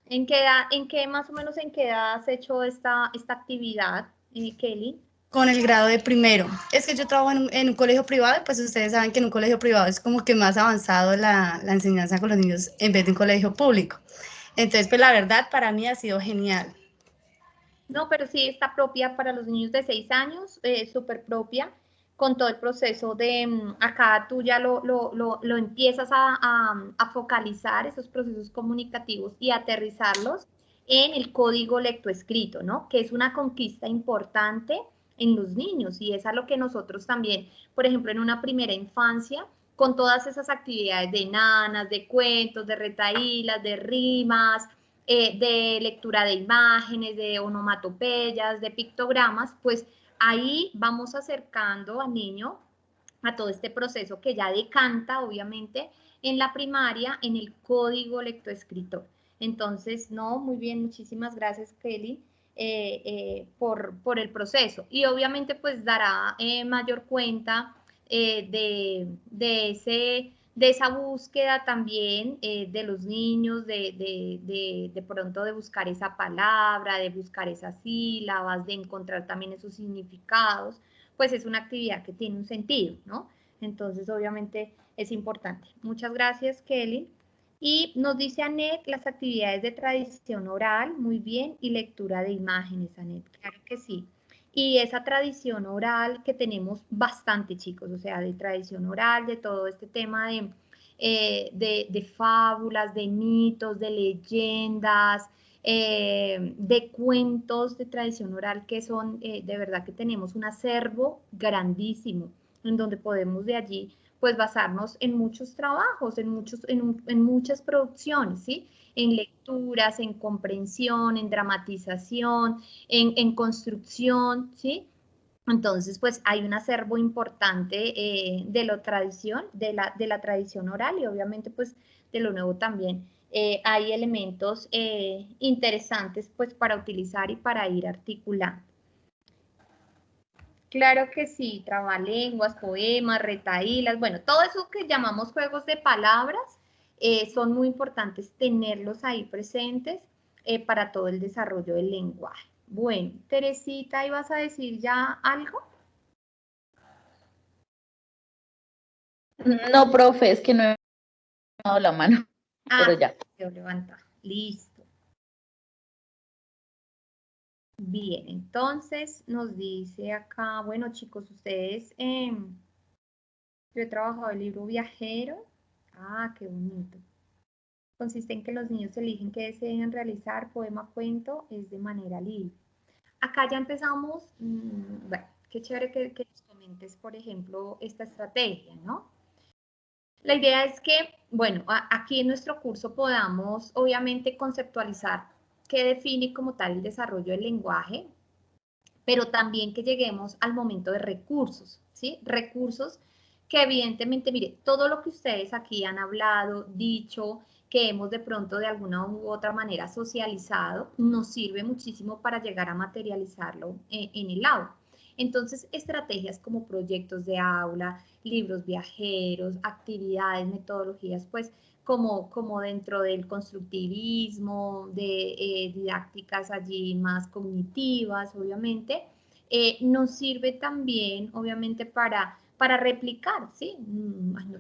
¿En qué edad, más o menos en qué edad has hecho esta actividad, Kelly? Con el grado de primero. Es que yo trabajo en un colegio privado, pues ustedes saben que en un colegio privado es como que más avanzado la enseñanza con los niños en vez de un colegio público. Entonces, pues la verdad para mí ha sido genial. No, pero sí está propia para los niños de 6 años, súper propia, con todo el proceso de, acá tú ya lo empiezas a focalizar, esos procesos comunicativos y aterrizarlos en el código lectoescrito, ¿no? Que es una conquista importante en los niños y es a lo que nosotros también, por ejemplo, en una primera infancia, con todas esas actividades de nanas, de cuentos, de retahílas, de rimas, de lectura de imágenes, de onomatopeyas, de pictogramas, pues ahí vamos acercando al niño a todo este proceso que ya decanta, obviamente, en la primaria, en el código lectoescritor. Entonces, no, muy bien, muchísimas gracias, Kelly, por el proceso. Y obviamente, pues dará mayor cuenta de esa búsqueda también de los niños, de pronto de buscar esa palabra, de buscar esas sílabas, de encontrar también esos significados, pues es una actividad que tiene un sentido, ¿no? Entonces, obviamente, es importante. Muchas gracias, Kelly. Y nos dice Anet las actividades de tradición oral, muy bien, y lectura de imágenes, Anet, claro que sí. Y esa tradición oral que tenemos bastante, chicos, o sea, de tradición oral, de todo este tema de fábulas, de mitos, de leyendas, de cuentos de tradición oral que son, de verdad que tenemos un acervo grandísimo, en donde podemos de allí, pues, basarnos en muchos trabajos, en muchas producciones, ¿sí? En lecturas, en comprensión, en dramatización, en construcción, ¿sí? Entonces, pues hay un acervo importante de la tradición, de la tradición oral y obviamente pues de lo nuevo también. Hay elementos interesantes pues para utilizar y para ir articulando. Claro que sí, trabalenguas, poemas, retahílas, bueno, todo eso que llamamos juegos de palabras son muy importantes tenerlos ahí presentes para todo el desarrollo del lenguaje. Bueno, Teresita, ¿ibas a decir ya algo? No, profe, es que no he dado la mano, pero ya. Yo levanta. Listo. Bien, entonces nos dice acá, bueno chicos, ustedes, yo he trabajado el libro viajero. Ah, qué bonito. Consiste en que los niños eligen qué deseen realizar, poema, cuento, es de manera libre. Acá ya empezamos, bueno, qué chévere que nos comentes, por ejemplo, esta estrategia, ¿no? La idea es que, bueno, aquí en nuestro curso podamos obviamente conceptualizar qué define como tal el desarrollo del lenguaje, pero también que lleguemos al momento de recursos, ¿sí? Recursos que evidentemente, mire, todo lo que ustedes aquí han hablado, dicho, que hemos de pronto de alguna u otra manera socializado, nos sirve muchísimo para llegar a materializarlo en el aula. Entonces, estrategias como proyectos de aula, libros viajeros, actividades, metodologías, pues como dentro del constructivismo, de didácticas allí más cognitivas, obviamente, nos sirve también, obviamente, para replicar, ¿sí?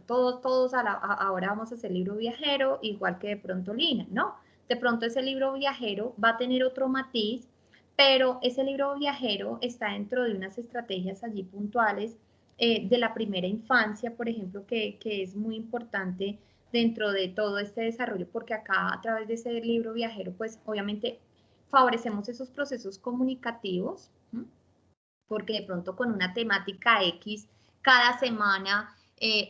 Todos ahora vamos a hacer libro viajero, igual que de pronto Lina, ¿no? De pronto ese libro viajero va a tener otro matiz, pero ese libro viajero está dentro de unas estrategias allí puntuales de la primera infancia, por ejemplo, que es muy importante dentro de todo este desarrollo, porque acá a través de ese libro viajero, pues obviamente favorecemos esos procesos comunicativos, ¿sí? Porque de pronto con una temática X, cada semana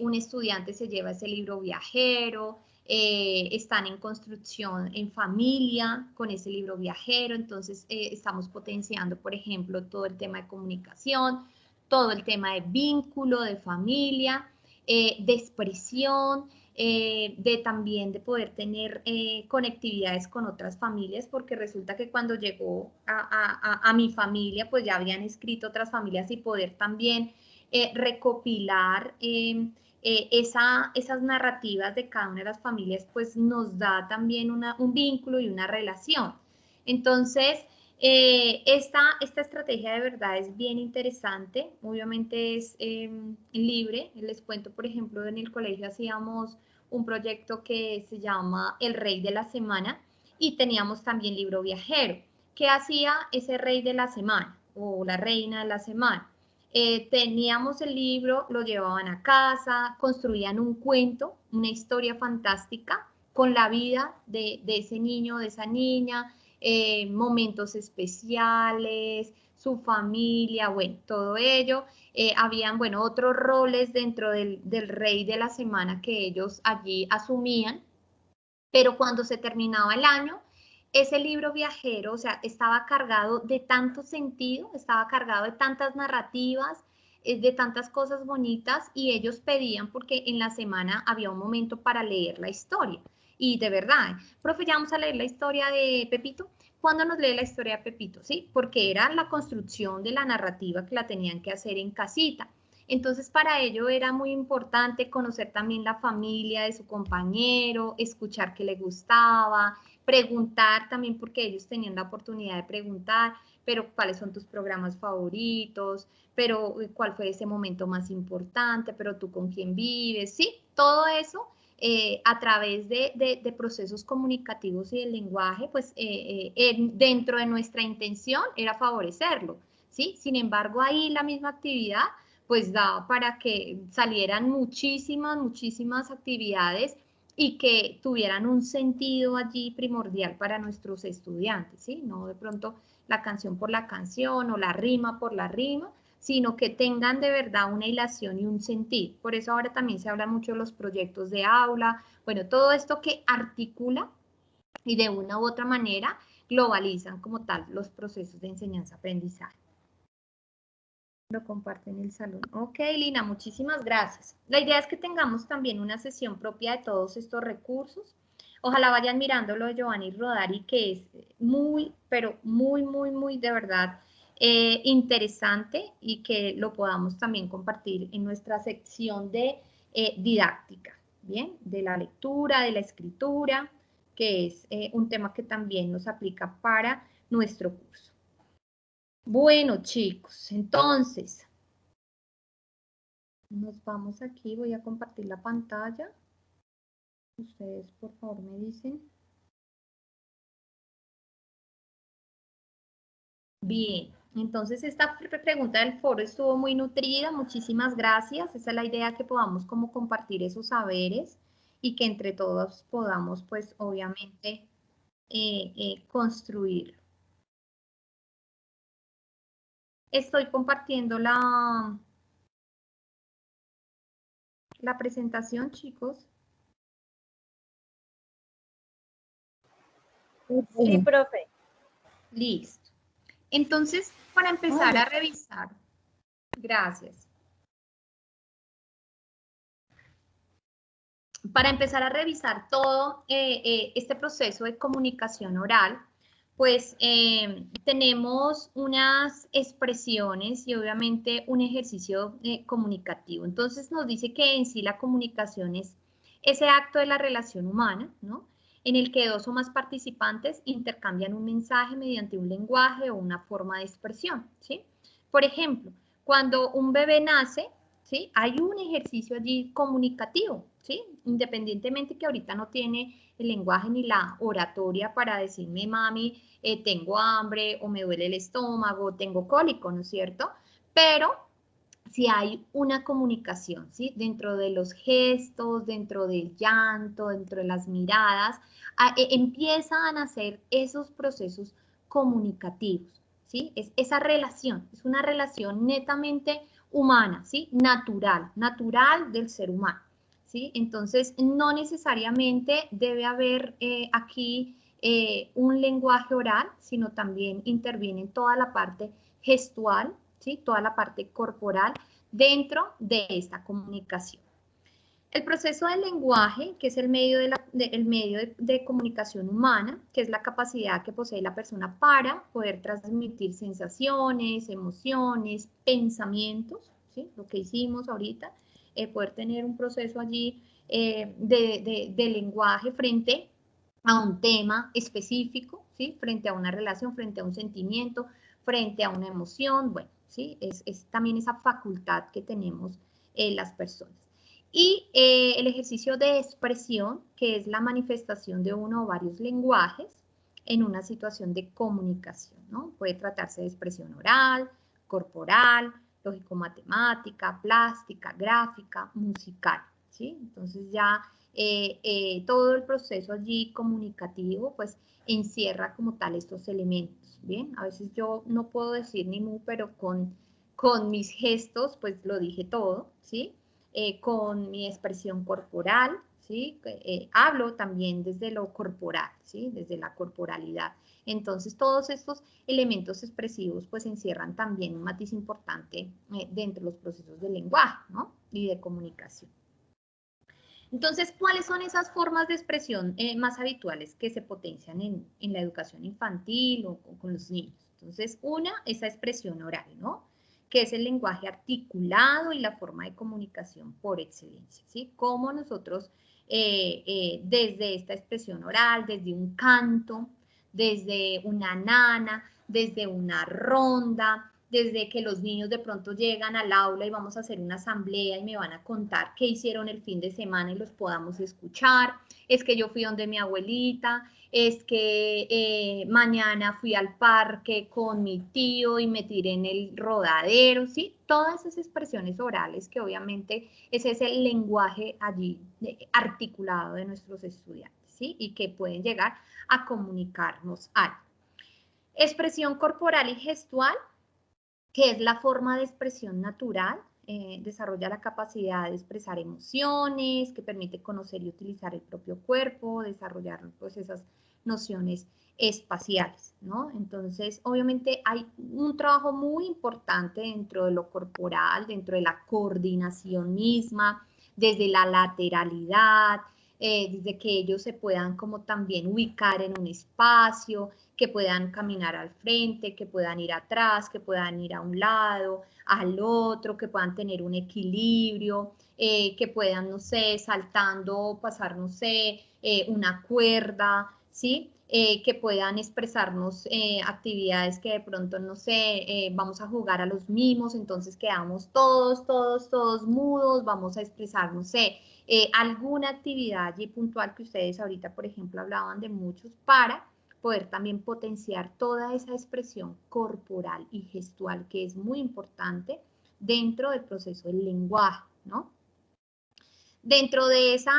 un estudiante se lleva ese libro viajero, están en construcción en familia con ese libro viajero, entonces estamos potenciando, por ejemplo, todo el tema de comunicación, todo el tema de vínculo, de familia, de expresión, también de poder tener conectividades con otras familias, porque resulta que cuando llegó a mi familia, pues ya habían escrito otras familias y poder también recopilar esas narrativas de cada una de las familias, pues nos da también un vínculo y una relación. Entonces, esta estrategia de verdad es bien interesante, obviamente es libre. Les cuento, por ejemplo, en el colegio hacíamos un proyecto que se llama El Rey de la Semana y teníamos también libro viajero. ¿Qué hacía ese rey de la semana o la reina de la semana? Teníamos el libro, lo llevaban a casa, construían un cuento, una historia fantástica con la vida de ese niño, de esa niña, momentos especiales, su familia, bueno, todo ello. Habían, bueno, otros roles dentro del rey de la semana que ellos allí asumían, pero cuando se terminaba el año, ese libro viajero, o sea, estaba cargado de tanto sentido, estaba cargado de tantas narrativas, de tantas cosas bonitas, y ellos pedían porque en la semana había un momento para leer la historia. Y de verdad, profe, ya vamos a leer la historia de Pepito. ¿Cuándo nos lee la historia de Pepito? ¿Sí? Porque era la construcción de la narrativa que la tenían que hacer en casita. Entonces, para ello era muy importante conocer también la familia de su compañero, escuchar qué le gustaba, preguntar también, porque ellos tenían la oportunidad de preguntar, pero ¿cuáles son tus programas favoritos? Pero ¿cuál fue ese momento más importante? Pero ¿tú con quién vives? Sí, todo eso a través de procesos comunicativos y del lenguaje, pues dentro de nuestra intención era favorecerlo, ¿sí? Sin embargo, ahí la misma actividad pues daba para que salieran muchísimas actividades y que tuvieran un sentido allí primordial para nuestros estudiantes, ¿sí? No de pronto la canción por la canción o la rima por la rima, sino que tengan de verdad una hilación y un sentido. Por eso ahora también se habla mucho de los proyectos de aula, bueno, todo esto que articula y de una u otra manera globalizan como tal los procesos de enseñanza-aprendizaje. Lo comparten en el salón. Ok, Lina, muchísimas gracias. La idea es que tengamos también una sesión propia de todos estos recursos. Ojalá vayan mirando lo de Giovanni Rodari, que es muy, pero muy de verdad interesante, y que lo podamos también compartir en nuestra sección de didáctica, ¿bien? De la lectura, de la escritura, que es un tema que también nos aplica para nuestro curso. Bueno, chicos, entonces, nos vamos aquí, voy a compartir la pantalla. Ustedes, por favor, me dicen. Bien, entonces esta pregunta del foro estuvo muy nutrida, muchísimas gracias. Esa es la idea, que podamos como compartir esos saberes y que entre todos podamos, pues, obviamente, construir. Estoy compartiendo la presentación, chicos. Sí, profe. Listo. Entonces, para empezar a revisar, gracias. Para empezar a revisar todo este proceso de comunicación oral, pues tenemos unas expresiones y obviamente un ejercicio comunicativo. Entonces nos dice que en sí la comunicación es ese acto de la relación humana, ¿no? En el que dos o más participantes intercambian un mensaje mediante un lenguaje o una forma de expresión, ¿sí? Por ejemplo, cuando un bebé nace, ¿sí? Hay un ejercicio allí comunicativo, ¿sí? Independientemente que ahorita no tiene el lenguaje ni la oratoria para decirme, mami, tengo hambre, o me duele el estómago, tengo cólico, ¿no es cierto? Pero si hay una comunicación, ¿sí? Dentro de los gestos, dentro del llanto, dentro de las miradas, empiezan a nacer esos procesos comunicativos, ¿sí? Es esa relación, es una relación netamente humana, ¿sí? Natural del ser humano, ¿sí? Entonces, no necesariamente debe haber aquí un lenguaje oral, sino también interviene toda la parte gestual, ¿sí? Toda la parte corporal dentro de esta comunicación. El proceso del lenguaje, que es el medio de comunicación humana, que es la capacidad que posee la persona para poder transmitir sensaciones, emociones, pensamientos, ¿sí? Lo que hicimos ahorita, poder tener un proceso allí de lenguaje frente a un tema específico, ¿sí? Frente a una relación, frente a un sentimiento, frente a una emoción, bueno, ¿sí? Es también esa facultad que tenemos las personas. Y el ejercicio de expresión, que es la manifestación de uno o varios lenguajes en una situación de comunicación, ¿no? Puede tratarse de expresión oral, corporal, lógico-matemática, plástica, gráfica, musical, ¿sí? Entonces ya todo el proceso allí comunicativo, pues encierra como tal estos elementos, ¿bien? A veces yo no puedo decir ni mu, pero con mis gestos, pues lo dije todo, ¿sí? Con mi expresión corporal, ¿sí? Hablo también desde lo corporal, ¿sí? Desde la corporalidad. Entonces, todos estos elementos expresivos pues encierran también un matiz importante dentro de los procesos de lenguaje, ¿no? Y de comunicación. Entonces, ¿cuáles son esas formas de expresión más habituales que se potencian en la educación infantil o con los niños? Entonces, una, esa expresión oral, ¿no? Que es el lenguaje articulado y la forma de comunicación por excelencia, ¿sí? Cómo nosotros, desde esta expresión oral, desde un canto, desde una nana, desde una ronda, desde que los niños de pronto llegan al aula y vamos a hacer una asamblea y me van a contar qué hicieron el fin de semana y los podamos escuchar, es que yo fui donde mi abuelita, es que mañana fui al parque con mi tío y me tiré en el rodadero, ¿sí? Todas esas expresiones orales que obviamente ese es el lenguaje allí articulado de nuestros estudiantes, ¿sí? Y que pueden llegar a comunicarnos algo. Expresión corporal y gestual, que es la forma de expresión natural, desarrolla la capacidad de expresar emociones, que permite conocer y utilizar el propio cuerpo, desarrollar pues esas nociones espaciales, ¿no? Entonces, obviamente hay un trabajo muy importante dentro de lo corporal, dentro de la coordinación misma, desde la lateralidad, desde que ellos se puedan como también ubicar en un espacio, que puedan caminar al frente, que puedan ir atrás, que puedan ir a un lado, al otro, que puedan tener un equilibrio, que puedan, no sé, saltando, pasar, no sé, una cuerda, ¿sí? Que puedan expresarnos actividades que de pronto, no sé, vamos a jugar a los mimos, entonces quedamos todos mudos, vamos a expresar, no sé, alguna actividad allí puntual que ustedes ahorita, por ejemplo, hablaban de muchos para poder también potenciar toda esa expresión corporal y gestual que es muy importante dentro del proceso del lenguaje, ¿no? Dentro de esa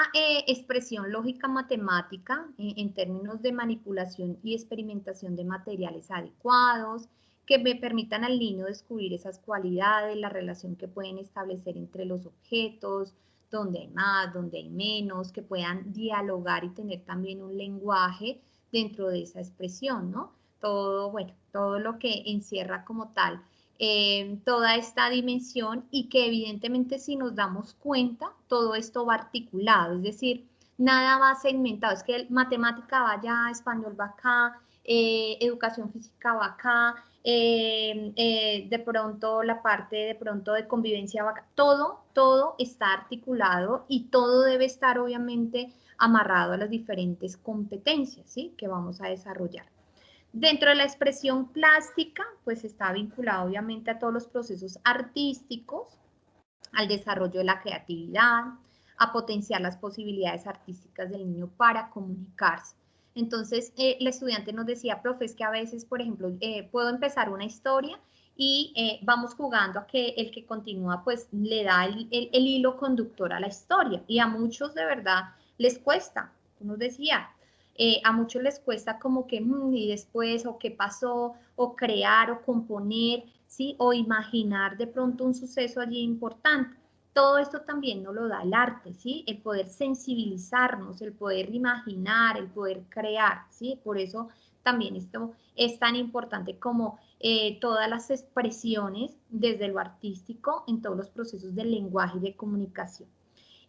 expresión lógica matemática, en términos de manipulación y experimentación de materiales adecuados, que me permitan al niño descubrir esas cualidades, la relación que pueden establecer entre los objetos, donde hay más, donde hay menos, que puedan dialogar y tener también un lenguaje dentro de esa expresión, ¿no? Todo, bueno, todo lo que encierra como tal toda esta dimensión y que evidentemente si nos damos cuenta, todo esto va articulado, es decir, nada va segmentado, es que matemática va allá, español va acá, educación física va acá, de pronto la parte de pronto de convivencia va acá, todo está articulado y todo debe estar obviamente amarrado a las diferentes competencias, ¿sí? Que vamos a desarrollar. Dentro de la expresión plástica, pues está vinculado obviamente a todos los procesos artísticos, al desarrollo de la creatividad, a potenciar las posibilidades artísticas del niño para comunicarse. Entonces, el estudiante nos decía, profe, es que a veces, por ejemplo, puedo empezar una historia y vamos jugando a que el que continúa, pues, le da el hilo conductor a la historia. Y a muchos, de verdad, les cuesta, como nos decía, a muchos les cuesta como que, y después, o qué pasó, o crear, o componer, ¿sí? O imaginar de pronto un suceso allí importante. Todo esto también nos lo da el arte, ¿sí? El poder sensibilizarnos, el poder imaginar, el poder crear, ¿sí? Por eso también esto es tan importante como todas las expresiones desde lo artístico en todos los procesos del lenguaje y de comunicación.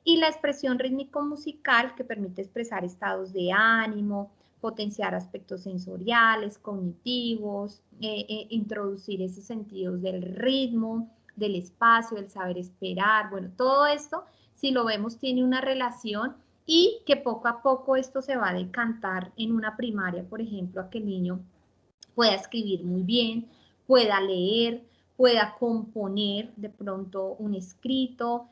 Y la expresión rítmico-musical que permite expresar estados de ánimo, potenciar aspectos sensoriales, cognitivos, introducir esos sentidos del ritmo, del espacio, del saber esperar. Bueno, todo esto, si lo vemos, tiene una relación y que poco a poco esto se va a decantar en una primaria, por ejemplo, a que el niño pueda escribir muy bien, pueda leer, pueda componer de pronto un escrito,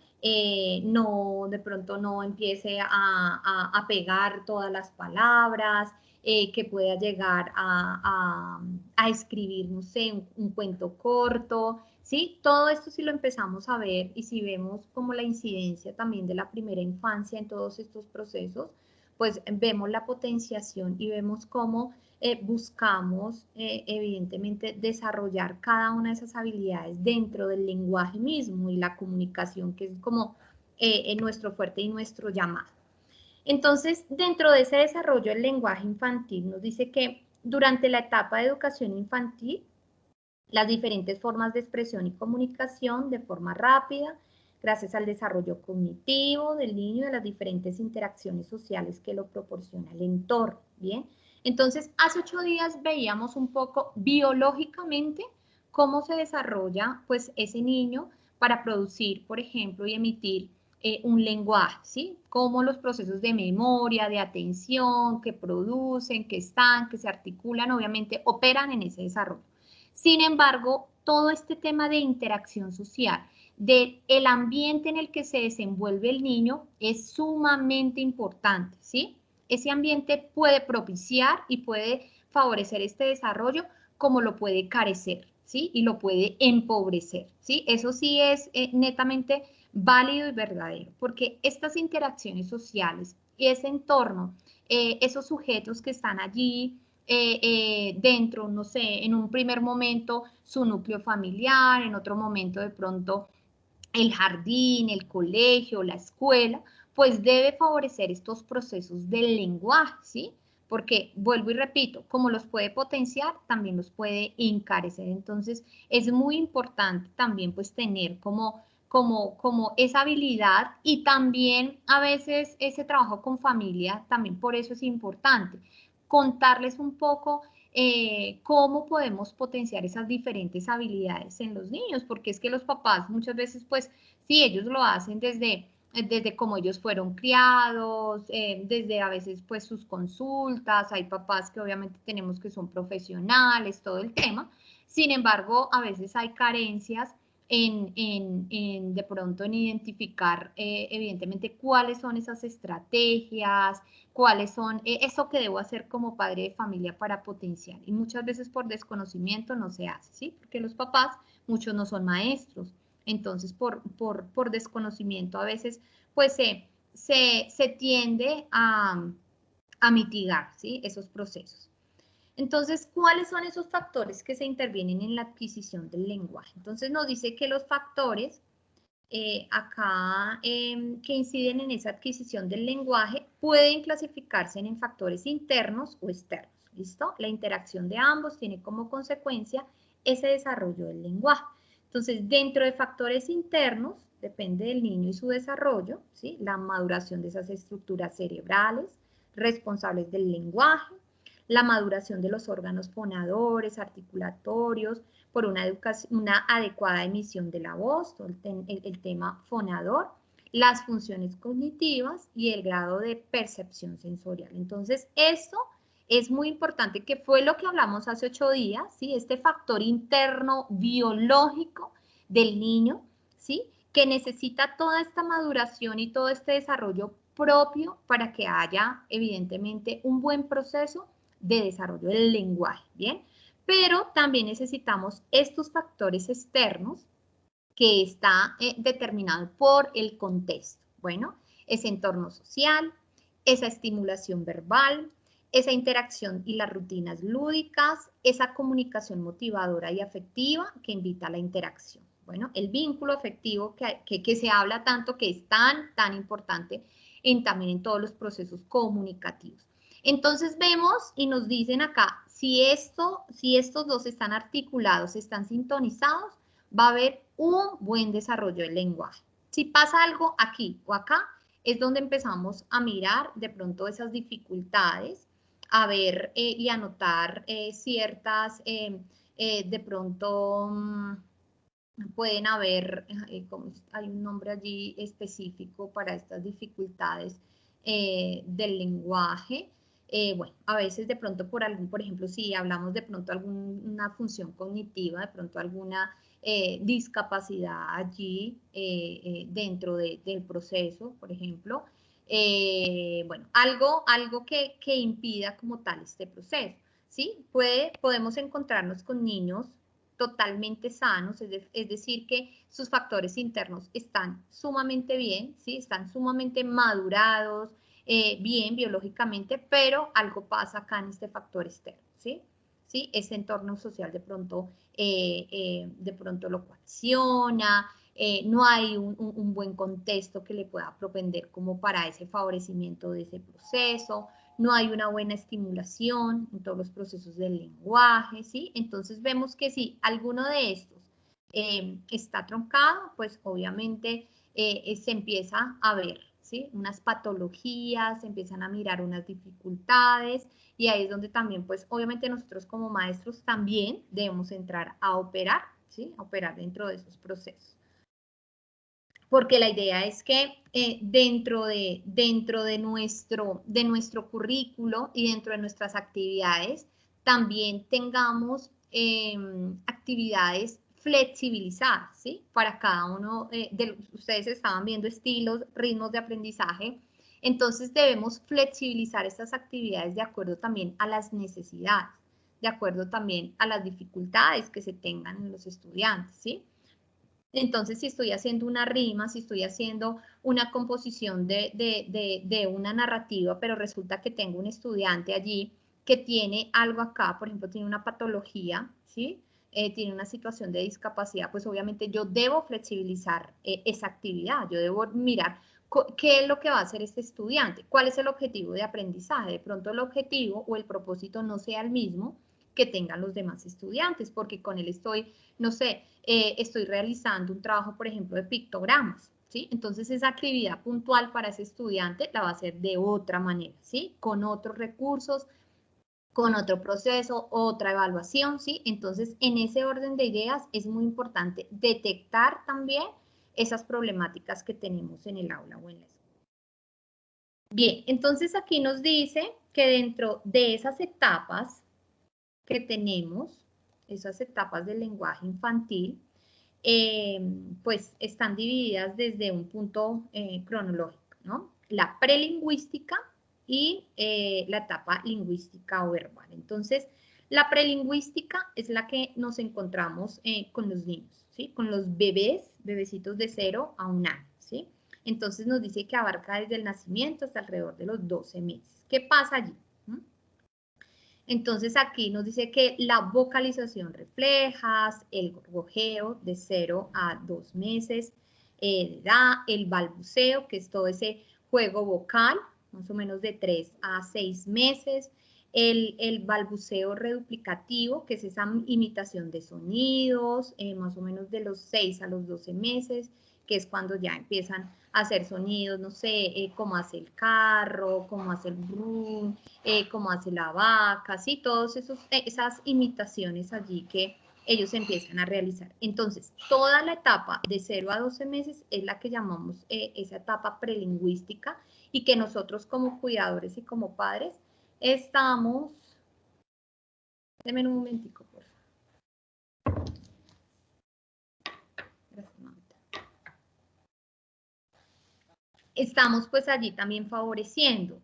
no, de pronto no empiece a pegar todas las palabras, que pueda llegar a escribir, no sé, un cuento corto, ¿sí? Todo esto si lo empezamos a ver y si vemos como la incidencia también de la primera infancia en todos estos procesos, pues vemos la potenciación y vemos cómo buscamos evidentemente desarrollar cada una de esas habilidades dentro del lenguaje mismo y la comunicación, que es como nuestro fuerte y nuestro llamado. Entonces, dentro de ese desarrollo del lenguaje infantil, nos dice que durante la etapa de educación infantil, las diferentes formas de expresión y comunicación de forma rápida, gracias al desarrollo cognitivo del niño y de las diferentes interacciones sociales que lo proporciona el entorno, ¿bien? Entonces, hace 8 días veíamos un poco biológicamente cómo se desarrolla, pues, ese niño para producir, por ejemplo, y emitir un lenguaje, ¿sí? Cómo los procesos de memoria, de atención, que producen, que están, que se articulan, obviamente, operan en ese desarrollo. Sin embargo, todo este tema de interacción social, del ambiente en el que se desenvuelve el niño, es sumamente importante, ¿sí? Ese ambiente puede propiciar y puede favorecer este desarrollo, como lo puede carecer, ¿sí? Y lo puede empobrecer, ¿sí? Eso sí es netamente válido y verdadero, porque estas interacciones sociales y ese entorno, esos sujetos que están allí, dentro, no sé, en un primer momento su núcleo familiar, en otro momento de pronto el jardín, el colegio, la escuela, pues debe favorecer estos procesos del lenguaje, ¿sí? Porque, vuelvo y repito, como los puede potenciar, también los puede encarecer. Entonces, es muy importante también pues tener como esa habilidad, y también a veces ese trabajo con familia, también por eso es importante contarles un poco cómo podemos potenciar esas diferentes habilidades en los niños, porque es que los papás muchas veces, pues, sí, ellos lo hacen desde cómo ellos fueron criados, desde a veces, pues, sus consultas. Hay papás que obviamente tenemos que son profesionales, todo el tema. Sin embargo, a veces hay carencias de pronto en identificar, evidentemente, cuáles son esas estrategias, cuáles son eso que debo hacer como padre de familia para potenciar. Y muchas veces por desconocimiento no se hace, ¿sí? Porque los papás, muchos no son maestros. Entonces, por desconocimiento a veces, pues se tiende a mitigar, ¿sí? Esos procesos. Entonces, ¿cuáles son esos factores que se intervienen en la adquisición del lenguaje? Entonces, nos dice que los factores que inciden en esa adquisición del lenguaje pueden clasificarse en factores internos o externos, ¿listo? La interacción de ambos tiene como consecuencia ese desarrollo del lenguaje. Entonces, dentro de factores internos, depende del niño y su desarrollo, ¿sí? La maduración de esas estructuras cerebrales responsables del lenguaje, la maduración de los órganos fonadores, articulatorios, por una adecuada emisión de la voz, todo el tema fonador, las funciones cognitivas y el grado de percepción sensorial. Entonces, esto es muy importante, que fue lo que hablamos hace 8 días, ¿sí? Este factor interno biológico del niño, ¿sí? Que necesita toda esta maduración y todo este desarrollo propio para que haya, evidentemente, un buen proceso de desarrollo del lenguaje, ¿bien? Pero también necesitamos estos factores externos que está determinado por el contexto. Bueno, ese entorno social, esa estimulación verbal, esa interacción y las rutinas lúdicas, esa comunicación motivadora y afectiva que invita a la interacción. Bueno, el vínculo afectivo que se habla tanto, que es tan importante también en todos los procesos comunicativos. Entonces vemos y nos dicen acá, si estos dos están articulados, están sintonizados, va a haber un buen desarrollo del lenguaje. Si pasa algo aquí o acá, es donde empezamos a mirar de pronto esas dificultades, a ver y a notar ciertas, de pronto pueden haber, hay un nombre allí específico para estas dificultades del lenguaje. Bueno, a veces de pronto por ejemplo, si hablamos de pronto alguna función cognitiva, de pronto alguna discapacidad allí dentro del proceso, por ejemplo, bueno, algo que impida como tal este proceso, ¿sí? Podemos encontrarnos con niños totalmente sanos, es decir, que sus factores internos están sumamente bien, ¿sí? Están sumamente madurados, bien biológicamente, pero algo pasa acá en este factor externo, ¿sí? ¿Sí? Ese entorno social de pronto lo coacciona, no hay un buen contexto que le pueda propender como para ese favorecimiento de ese proceso, no hay una buena estimulación en todos los procesos del lenguaje, ¿sí? Entonces vemos que si alguno de estos está truncado, pues obviamente se empieza a ver, ¿sí? Unas patologías, se empiezan a mirar unas dificultades y ahí es donde también, pues obviamente nosotros como maestros también debemos entrar a operar, ¿sí? A operar dentro de esos procesos. Porque la idea es que dentro de nuestro currículo y dentro de nuestras actividades también tengamos actividades flexibilizadas, ¿sí? Para cada uno de ustedes estaban viendo estilos, ritmos de aprendizaje, entonces debemos flexibilizar estas actividades de acuerdo también a las necesidades, de acuerdo también a las dificultades que se tengan en los estudiantes, ¿sí? Entonces, si estoy haciendo una rima, si estoy haciendo una composición de una narrativa, pero resulta que tengo un estudiante allí que tiene algo acá, por ejemplo, tiene una patología, ¿sí? Tiene una situación de discapacidad, pues obviamente yo debo flexibilizar esa actividad, yo debo mirar qué es lo que va a hacer este estudiante, cuál es el objetivo de aprendizaje. De pronto el objetivo o el propósito no sea el mismo que tengan los demás estudiantes, porque con él estoy, no sé, estoy realizando un trabajo, por ejemplo, de pictogramas, ¿sí? Entonces esa actividad puntual para ese estudiante la va a hacer de otra manera, ¿sí? Con otros recursos, con otro proceso, otra evaluación, ¿sí? Entonces, en ese orden de ideas es muy importante detectar también esas problemáticas que tenemos en el aula o en la escuela. Bien, entonces aquí nos dice que dentro de esas etapas que tenemos, esas etapas del lenguaje infantil, pues están divididas desde un punto cronológico, ¿no? La prelingüística y la etapa lingüística o verbal. Entonces, la prelingüística es la que nos encontramos con los niños, ¿sí? Con los bebecitos de 0 a 1 año, ¿sí? Entonces nos dice que abarca desde el nacimiento hasta alrededor de los 12 meses. ¿Qué pasa allí? Entonces aquí nos dice que la vocalización reflejas, el gorgojeo de 0 a 2 meses de edad, el balbuceo, que es todo ese juego vocal, más o menos de 3 a 6 meses, el balbuceo reduplicativo, que es esa imitación de sonidos, más o menos de los 6 a los 12 meses, que es cuando ya empiezan a hacer sonidos, no sé, cómo hace el carro, cómo hace el brum, cómo hace la vaca, ¿sí? Todas esas imitaciones allí que ellos empiezan a realizar. Entonces, toda la etapa de 0 a 12 meses es la que llamamos esa etapa prelingüística y que nosotros como cuidadores y como padres estamos... Denme un momentico, por favor. Gracias, mamita. Estamos pues allí también favoreciendo.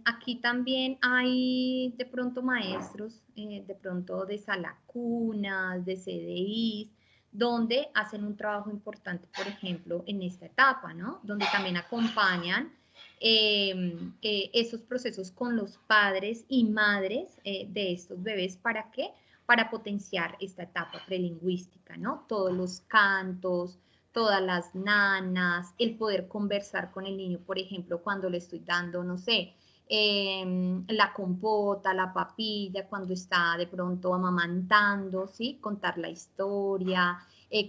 Aquí también hay de pronto maestros, de pronto de salacunas, de CDIs, donde hacen un trabajo importante, por ejemplo, en esta etapa, ¿no? Donde también acompañan esos procesos con los padres y madres de estos bebés. ¿Para qué? Para potenciar esta etapa prelingüística, ¿no? Todos los cantos, todas las nanas, el poder conversar con el niño, por ejemplo, cuando le estoy dando, no sé, la compota, la papilla, cuando está de pronto amamantando, ¿sí? Contar la historia,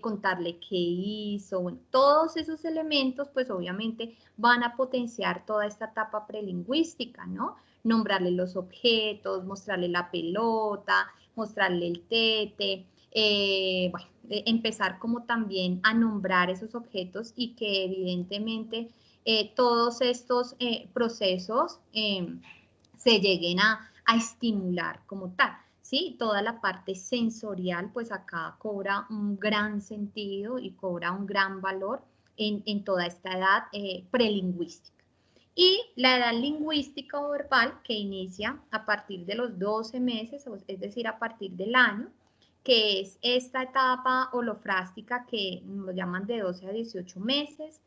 contarle qué hizo, bueno, todos esos elementos, pues obviamente van a potenciar toda esta etapa prelingüística, ¿no? Nombrarle los objetos, mostrarle la pelota, mostrarle el tete, bueno, empezar como también a nombrar esos objetos y que evidentemente todos estos procesos se lleguen a estimular como tal, ¿sí? Toda la parte sensorial, pues acá cobra un gran sentido y cobra un gran valor en toda esta edad prelingüística. Y la edad lingüística o verbal que inicia a partir de los 12 meses, es decir, a partir del año, que es esta etapa holofrástica que lo llaman de 12 a 18 meses,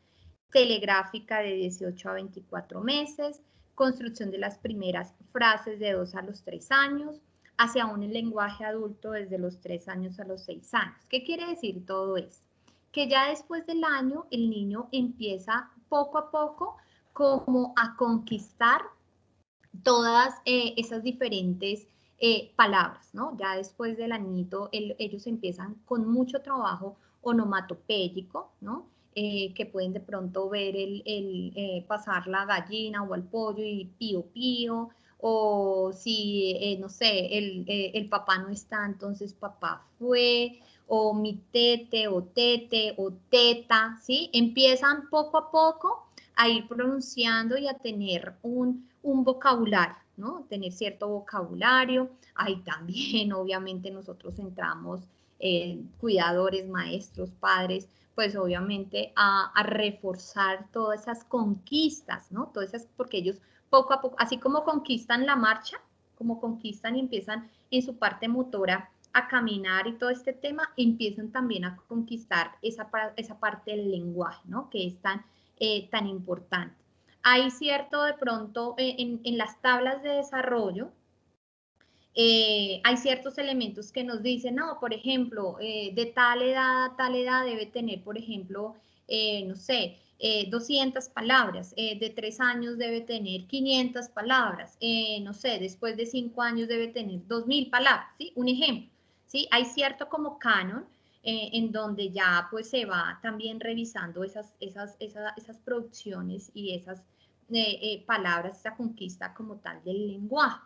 telegráfica de 18 a 24 meses, construcción de las primeras frases de 2 a los 3 años, hacia un lenguaje adulto desde los 3 años a los 6 años. ¿Qué quiere decir todo esto? que ya después del año el niño empieza poco a poco como a conquistar todas esas diferentes palabras, ¿no? Ya después del añito ellos empiezan con mucho trabajo onomatopéyico, ¿no? Que pueden de pronto ver pasar la gallina o el pollo y pío pío, o si, no sé, el papá no está, entonces papá fue, o mi tete o teta, ¿sí? Empiezan poco a poco a ir pronunciando y a tener un vocabulario, ¿no? Tener cierto vocabulario. Ahí también, obviamente, nosotros entramos, cuidadores, maestros, padres, pues obviamente a reforzar todas esas conquistas, ¿no? Todas esas, porque ellos poco a poco, así como conquistan la marcha, como conquistan y empiezan en su parte motora a caminar y todo este tema, empiezan también a conquistar esa parte del lenguaje, ¿no? Que es tan importante. Hay cierto de pronto en las tablas de desarrollo, hay ciertos elementos que nos dicen, no, por ejemplo, de tal edad a tal edad debe tener, por ejemplo, no sé, 200 palabras, de 3 años debe tener 500 palabras, no sé, después de 5 años debe tener 2000 palabras, ¿sí? Un ejemplo, ¿sí? Hay cierto como canon en donde ya pues se va también revisando esas producciones y esas palabras, esa conquista como tal del lenguaje.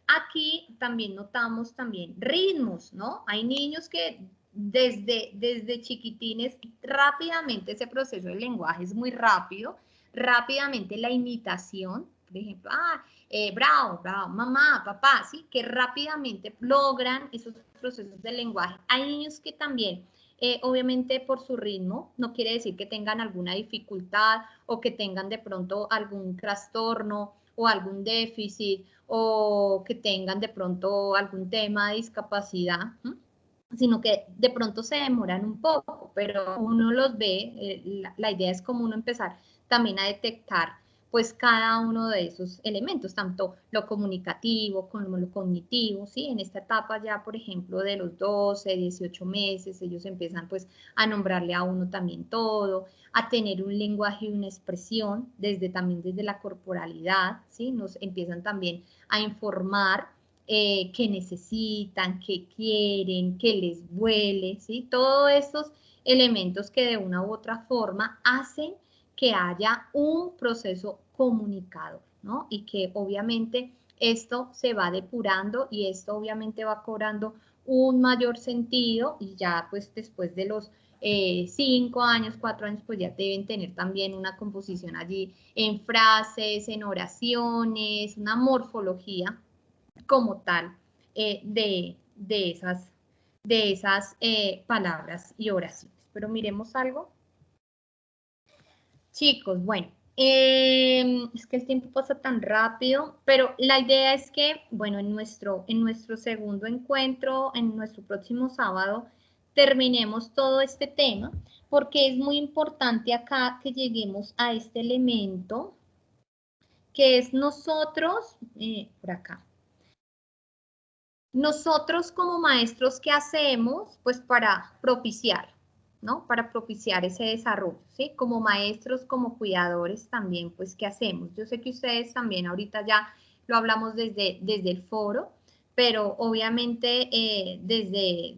Aquí también notamos también ritmos, ¿no? Hay niños que desde chiquitines rápidamente ese proceso del lenguaje es muy rápido, rápidamente la imitación, por ejemplo, bravo, bravo, mamá, papá, ¿sí? Que rápidamente logran esos procesos del lenguaje. Hay niños que también, obviamente por su ritmo, no quiere decir que tengan alguna dificultad o que tengan de pronto algún trastorno o algún déficit o que tengan de pronto algún tema de discapacidad, sino que de pronto se demoran un poco, pero uno los ve, la idea es como uno empezar también a detectar pues cada uno de esos elementos, tanto lo comunicativo como lo cognitivo, ¿sí? En esta etapa ya, por ejemplo, de los 12, 18 meses, ellos empiezan pues a nombrarle a uno también todo, a tener un lenguaje y una expresión, también desde la corporalidad, ¿sí? Nos empiezan también a informar qué necesitan, qué quieren, qué les duele, ¿sí? Todos estos elementos que de una u otra forma hacen que haya un proceso comunicador, ¿no? Y que obviamente esto se va depurando y esto obviamente va cobrando un mayor sentido y ya pues después de los 5 años, 4 años, pues ya deben tener también una composición allí en frases, en oraciones, una morfología como tal de esas palabras y oraciones. Pero miremos algo. Chicos, bueno, es que el tiempo pasa tan rápido, pero la idea es que, bueno, en nuestro segundo encuentro, en nuestro próximo sábado, terminemos todo este tema, porque es muy importante acá que lleguemos a este elemento, que es nosotros, por acá, nosotros como maestros, ¿qué hacemos? Pues para propiciar, ¿no? Para propiciar ese desarrollo, ¿sí? Como maestros, como cuidadores también, pues, ¿qué hacemos? Yo sé que ustedes también ahorita ya lo hablamos desde el foro, pero obviamente desde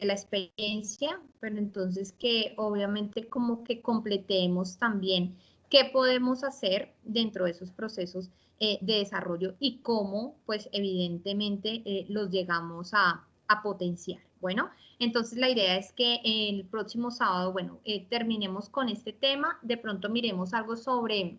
la experiencia, pero entonces que obviamente como que completemos también qué podemos hacer dentro de esos procesos de desarrollo y cómo, pues evidentemente, los llegamos a potenciar. Bueno, entonces la idea es que el próximo sábado, bueno, terminemos con este tema, de pronto miremos algo sobre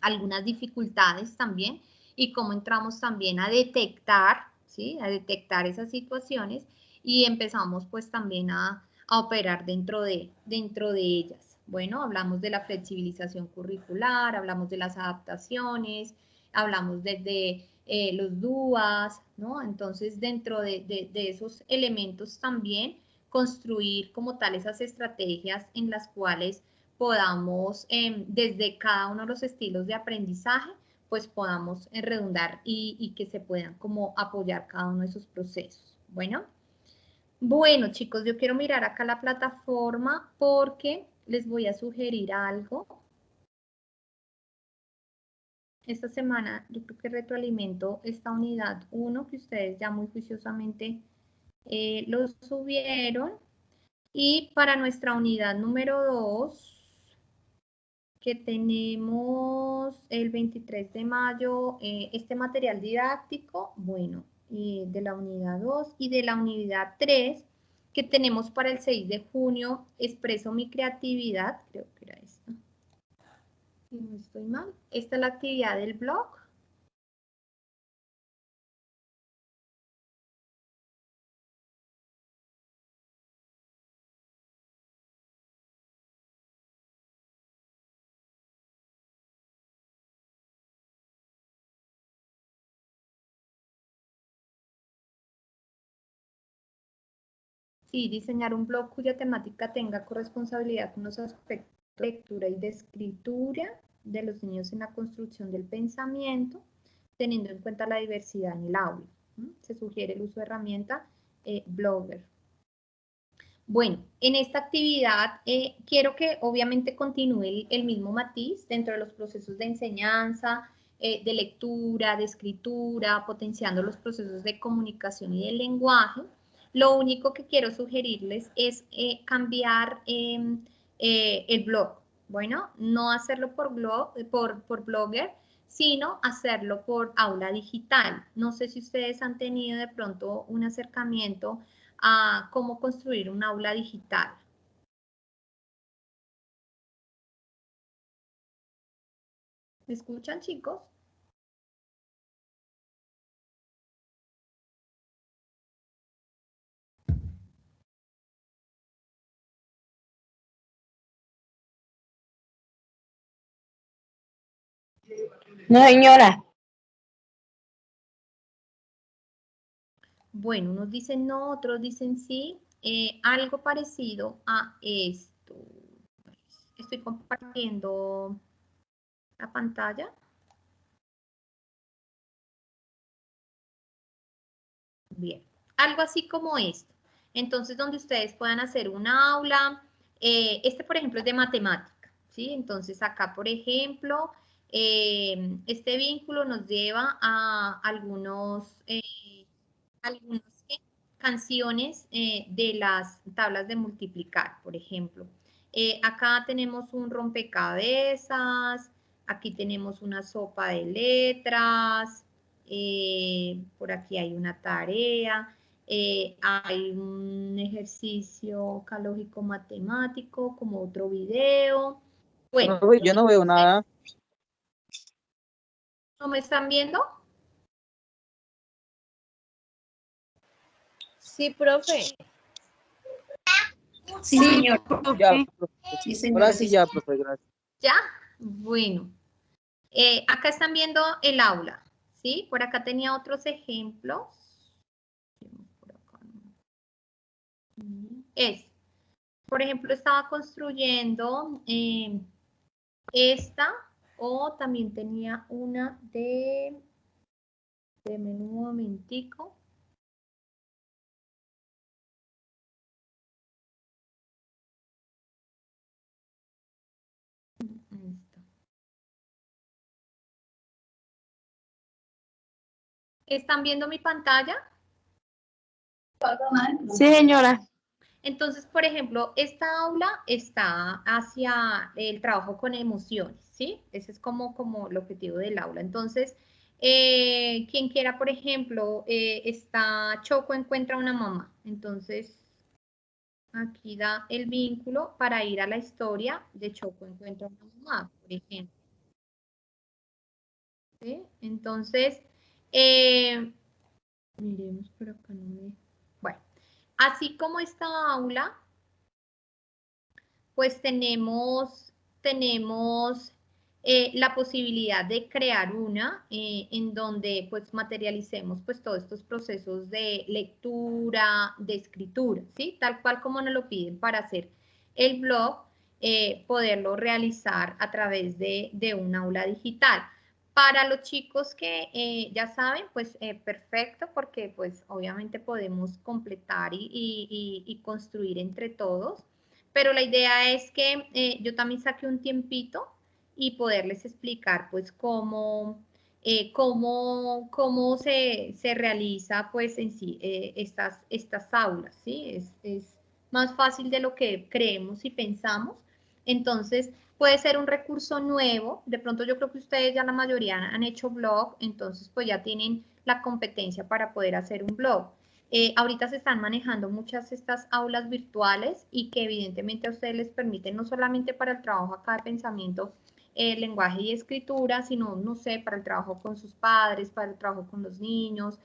algunas dificultades también y cómo entramos también a detectar, ¿sí? A detectar esas situaciones y empezamos pues también a operar dentro de ellas. Bueno, hablamos de la flexibilización curricular, hablamos de las adaptaciones, hablamos desde los DUAs, ¿no? Entonces, dentro de esos elementos también construir como tal esas estrategias en las cuales podamos, desde cada uno de los estilos de aprendizaje, pues podamos redundar y que se puedan como apoyar cada uno de esos procesos. Bueno, Bueno, chicos, yo quiero mirar acá la plataforma porque les voy a sugerir algo. Esta semana yo creo que retroalimento esta unidad 1 que ustedes ya muy juiciosamente lo subieron. Y para nuestra unidad número 2, que tenemos el 23 de mayo, este material didáctico, bueno, de la unidad 2 y de la unidad 3, que tenemos para el 6 de junio, expreso mi creatividad, creo que era esta, si no estoy mal, esta es la actividad del blog. Sí, diseñar un blog cuya temática tenga corresponsabilidad con los aspectos de lectura y de escritura de los niños en la construcción del pensamiento, teniendo en cuenta la diversidad en el aula. Se sugiere el uso de herramienta Blogger. Bueno, en esta actividad quiero que obviamente continúe el mismo matiz dentro de los procesos de enseñanza, de lectura, de escritura, potenciando los procesos de comunicación y del lenguaje. Lo único que quiero sugerirles es cambiar el blog. Bueno, no hacerlo por Blogger, sino hacerlo por aula digital. No sé si ustedes han tenido de pronto un acercamiento a cómo construir un aula digital. ¿Me escuchan, chicos? No, señora. Bueno, unos dicen no, otros dicen sí. Algo parecido a esto. Estoy compartiendo la pantalla. Bien, algo así como esto. Entonces, donde ustedes puedan hacer un aula. Este, por ejemplo, es de matemática, ¿sí? Entonces, acá, por ejemplo, este vínculo nos lleva a algunas canciones de las tablas de multiplicar, por ejemplo. Acá tenemos un rompecabezas, aquí tenemos una sopa de letras, por aquí hay una tarea, hay un ejercicio lógico matemático, como otro video. Bueno, Yo no veo nada. ¿no me están viendo? Sí, profe. Sí, señor. Ya, Sí, señora. ahora sí ya, profe, gracias. ¿Ya? Bueno. Acá están viendo el aula, ¿sí? Por acá tenía otros ejemplos. Por ejemplo, estaba construyendo esta, o también tenía una de un momentico. ¿Están viendo mi pantalla? Sí, señora. Entonces, por ejemplo, esta aula está hacia el trabajo con emociones, ¿sí? Ese es como el objetivo del aula. Entonces, quien quiera, por ejemplo, está Choco encuentra una mamá. Entonces, aquí da el vínculo para ir a la historia de Choco encuentra una mamá, por ejemplo. ¿Sí? Entonces, miremos por acá. Bueno, así como esta aula, pues tenemos la posibilidad de crear una en donde pues materialicemos pues todos estos procesos de lectura, de escritura, ¿sí? Tal cual como nos lo piden para hacer el blog, poderlo realizar a través de un aula digital. Para los chicos que ya saben, pues perfecto, porque pues obviamente podemos completar y construir entre todos, pero la idea es que yo también saque un tiempito y poderles explicar pues cómo se realiza pues en sí estas aulas, ¿sí? Es más fácil de lo que creemos y pensamos. Entonces, puede ser un recurso nuevo. De pronto yo creo que ustedes ya la mayoría han hecho blog, entonces pues ya tienen la competencia para poder hacer un blog. Ahorita se están manejando muchas estas aulas virtuales y que evidentemente a ustedes les permiten no solamente para el trabajo acá de pensamiento, lenguaje y escritura, sino, no sé, para el trabajo con sus padres, para el trabajo con los niños,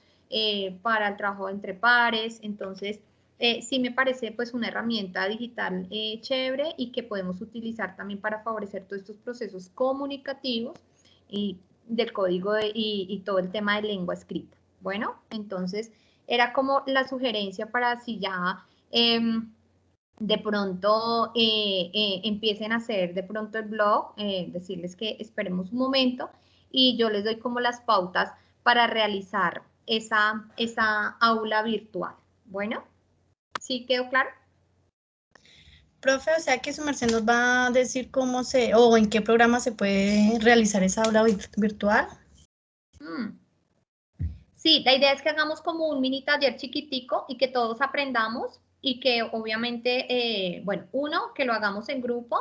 para el trabajo entre pares. Entonces, sí me parece pues una herramienta digital chévere y que podemos utilizar también para favorecer todos estos procesos comunicativos y del código y todo el tema de lengua escrita. Bueno, entonces era como la sugerencia para si ya de pronto empiecen a hacer de pronto el blog, decirles que esperemos un momento y yo les doy como las pautas para realizar esa aula virtual. Bueno. ¿Sí quedó claro? Profe, o sea que su merced nos va a decir cómo o en qué programa se puede realizar esa aula virtual. Sí, la idea es que hagamos como un mini taller chiquitico y que todos aprendamos y que obviamente, bueno, uno, que lo hagamos en grupo,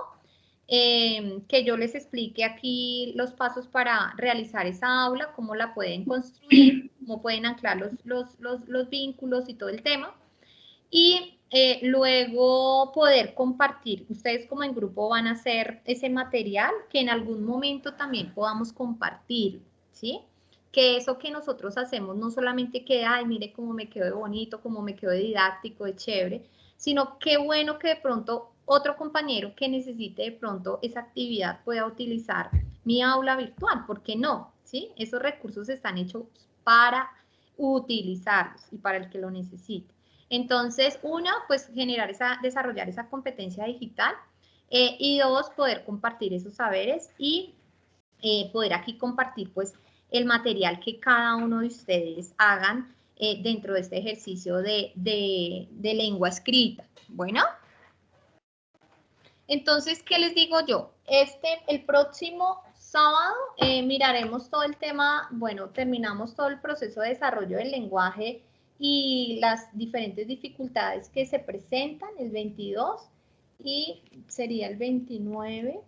que yo les explique aquí los pasos para realizar esa aula, cómo la pueden construir, cómo pueden anclar los vínculos y todo el tema. Y luego poder compartir. Ustedes como en grupo van a hacer ese material que en algún momento también podamos compartir, ¿sí? Que eso que nosotros hacemos no solamente quede, ay, mire cómo me quedó de bonito, cómo me quedó de didáctico, de chévere, sino qué bueno que de pronto otro compañero que necesite de pronto esa actividad pueda utilizar mi aula virtual, ¿por qué no? ¿Sí? Esos recursos están hechos para utilizarlos y para el que lo necesite. Entonces, una, pues desarrollar esa competencia digital y dos, poder compartir esos saberes y poder aquí compartir pues el material que cada uno de ustedes hagan dentro de este ejercicio de lengua escrita. Bueno, entonces, ¿qué les digo yo? El próximo sábado miraremos todo el tema, bueno, terminamos todo el proceso de desarrollo del lenguaje y las diferentes dificultades que se presentan el 22 y sería el 29.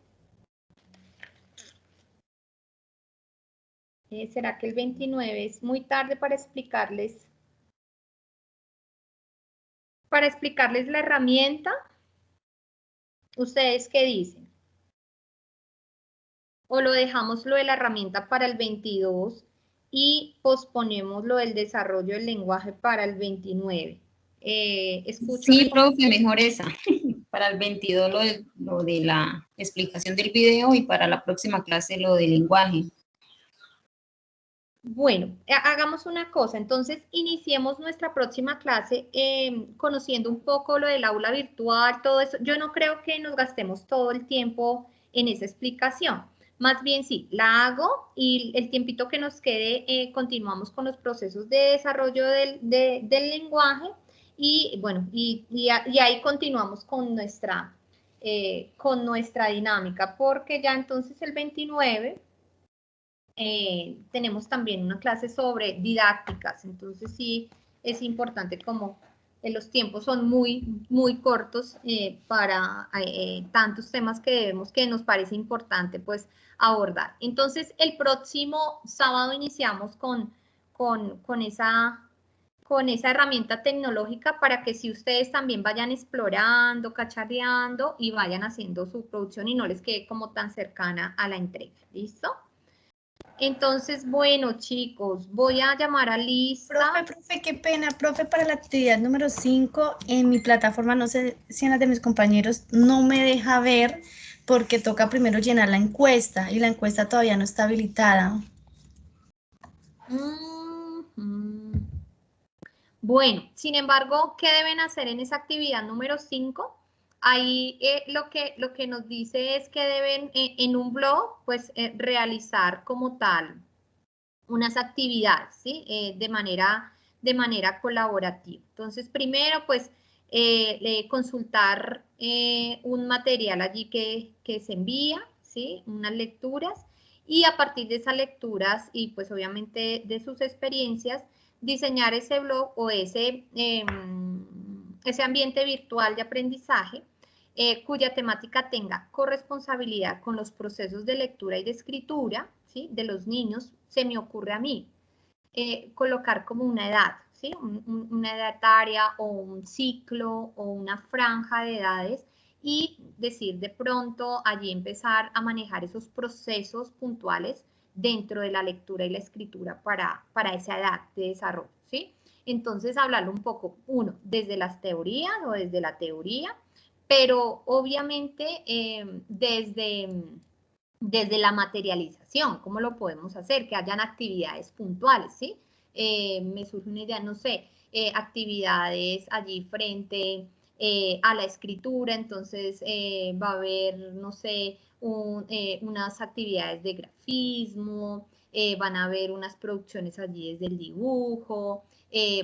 ¿Será que el 29 es muy tarde para explicarles la herramienta? ¿Ustedes qué dicen? ¿O lo dejamos lo de la herramienta para el 22 y posponemos lo del desarrollo del lenguaje para el 29? Sí, profe, mejor esa. Para el 22 lo de la explicación del video y para la próxima clase lo del lenguaje. Bueno, hagamos una cosa, entonces iniciemos nuestra próxima clase conociendo un poco lo del aula virtual, todo eso. Yo no creo que nos gastemos todo el tiempo en esa explicación. Más bien sí, la hago y el tiempito que nos quede continuamos con los procesos de desarrollo del lenguaje y bueno, y ahí continuamos con nuestra dinámica, porque ya entonces el 29 tenemos también una clase sobre didácticas, entonces sí es importante como los tiempos son muy cortos para tantos temas que nos parece importante pues abordar. Entonces el próximo sábado iniciamos con esa herramienta tecnológica para que si ustedes también vayan explorando, cacharreando y vayan haciendo su producción y no les quede como tan cercana a la entrega. ¿Listo? Entonces, bueno, chicos, voy a llamar a Lisa. Profe, qué pena. Profe, para la actividad número 5, en mi plataforma, no sé si en la de mis compañeros, no me deja ver porque toca primero llenar la encuesta y la encuesta todavía no está habilitada. Bueno, sin embargo, ¿qué deben hacer en esa actividad número 5? Ahí lo que nos dice es que deben en un blog pues realizar como tal unas actividades, ¿sí? De manera colaborativa. Entonces, primero, pues, consultar un material allí que se envía, ¿sí? Unas lecturas, y a partir de esas lecturas y pues obviamente de sus experiencias, diseñar ese blog o ese ambiente virtual de aprendizaje, cuya temática tenga corresponsabilidad con los procesos de lectura y de escritura, ¿sí? De los niños, se me ocurre a mí colocar como una edad, ¿sí? Una edad etaria o un ciclo o una franja de edades y decir de pronto allí empezar a manejar esos procesos puntuales dentro de la lectura y la escritura para esa edad de desarrollo, ¿sí? Entonces hablarlo un poco, uno, desde las teorías o desde la teoría, pero obviamente desde la materialización, ¿cómo lo podemos hacer? Que hayan actividades puntuales, ¿sí? Me surge una idea, no sé, actividades allí frente a la escritura, entonces va a haber, no sé, unas actividades de grafismo, van a haber unas producciones allí desde el dibujo,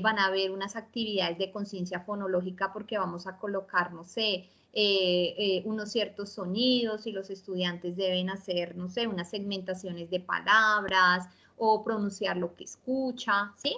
van a haber unas actividades de conciencia fonológica porque vamos a colocar, no sé, unos ciertos sonidos y los estudiantes deben hacer, no sé, unas segmentaciones de palabras o pronunciar lo que escucha, ¿sí?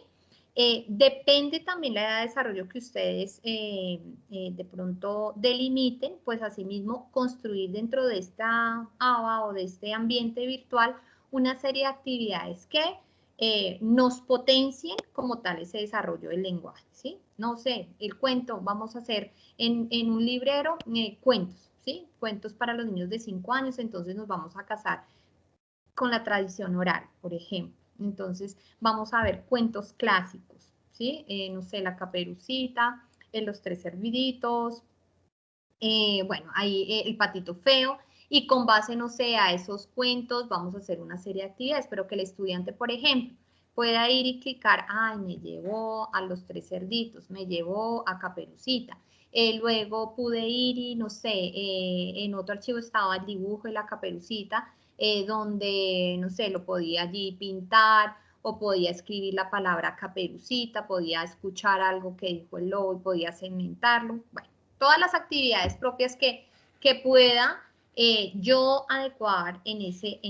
Depende también la edad de desarrollo que ustedes de pronto delimiten, pues asimismo construir dentro de esta ABA o de este ambiente virtual una serie de actividades que nos potencien como tal ese desarrollo del lenguaje, ¿sí? No sé, el cuento, vamos a hacer en un librero cuentos, ¿sí? Cuentos para los niños de 5 años, entonces nos vamos a casar con la tradición oral, por ejemplo. Entonces vamos a ver cuentos clásicos, ¿sí? No sé, La Caperucita, Los Tres Cerditos, bueno, ahí El Patito Feo, y con base, no sé, a esos cuentos vamos a hacer una serie de actividades, pero que el estudiante, por ejemplo, pueda ir y clicar, ay, me llevó a Los Tres Cerditos, me llevó a Caperucita. Luego pude ir y, no sé, en otro archivo estaba el dibujo de la Caperucita, donde, no sé, lo podía allí pintar, o podía escribir la palabra Caperucita, podía escuchar algo que dijo el lobo y podía segmentarlo. Bueno, todas las actividades propias que pueda yo adecuar en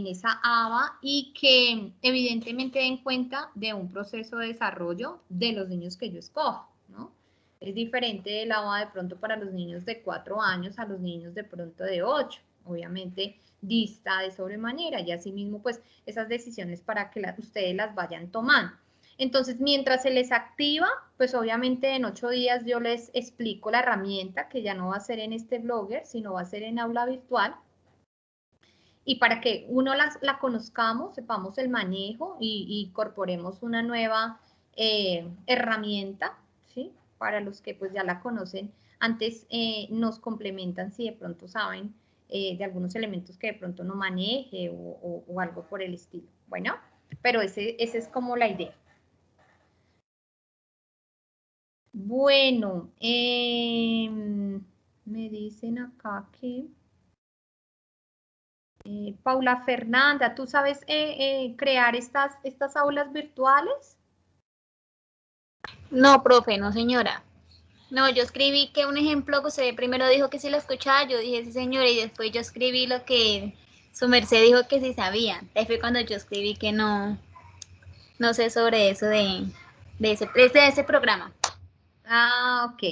esa ABA y que evidentemente den cuenta de un proceso de desarrollo de los niños que yo escojo, ¿no? Es diferente el ABA de pronto para los niños de 4 años a los niños de pronto de 8. Obviamente dista de sobremanera y asimismo pues esas decisiones para que ustedes las vayan tomando. Entonces, mientras se les activa, pues obviamente en 8 días yo les explico la herramienta, que ya no va a ser en este Blogger, sino va a ser en aula virtual. Y para que uno la conozcamos, sepamos el manejo y incorporemos una nueva herramienta, ¿sí? Para los que pues ya la conocen, antes nos complementan si de pronto saben de algunos elementos que de pronto no maneje o algo por el estilo. Bueno, pero esa es como la idea. Bueno, me dicen acá que Paula Fernanda, ¿tú sabes crear estas aulas virtuales? No, profe, no, señora. No, yo escribí que un ejemplo que usted primero dijo que si lo escuchaba, yo dije sí, señora, y después yo escribí lo que su merced dijo que sí sabía. Ahí fue cuando yo escribí que no sé sobre eso de ese programa. Ah, ok.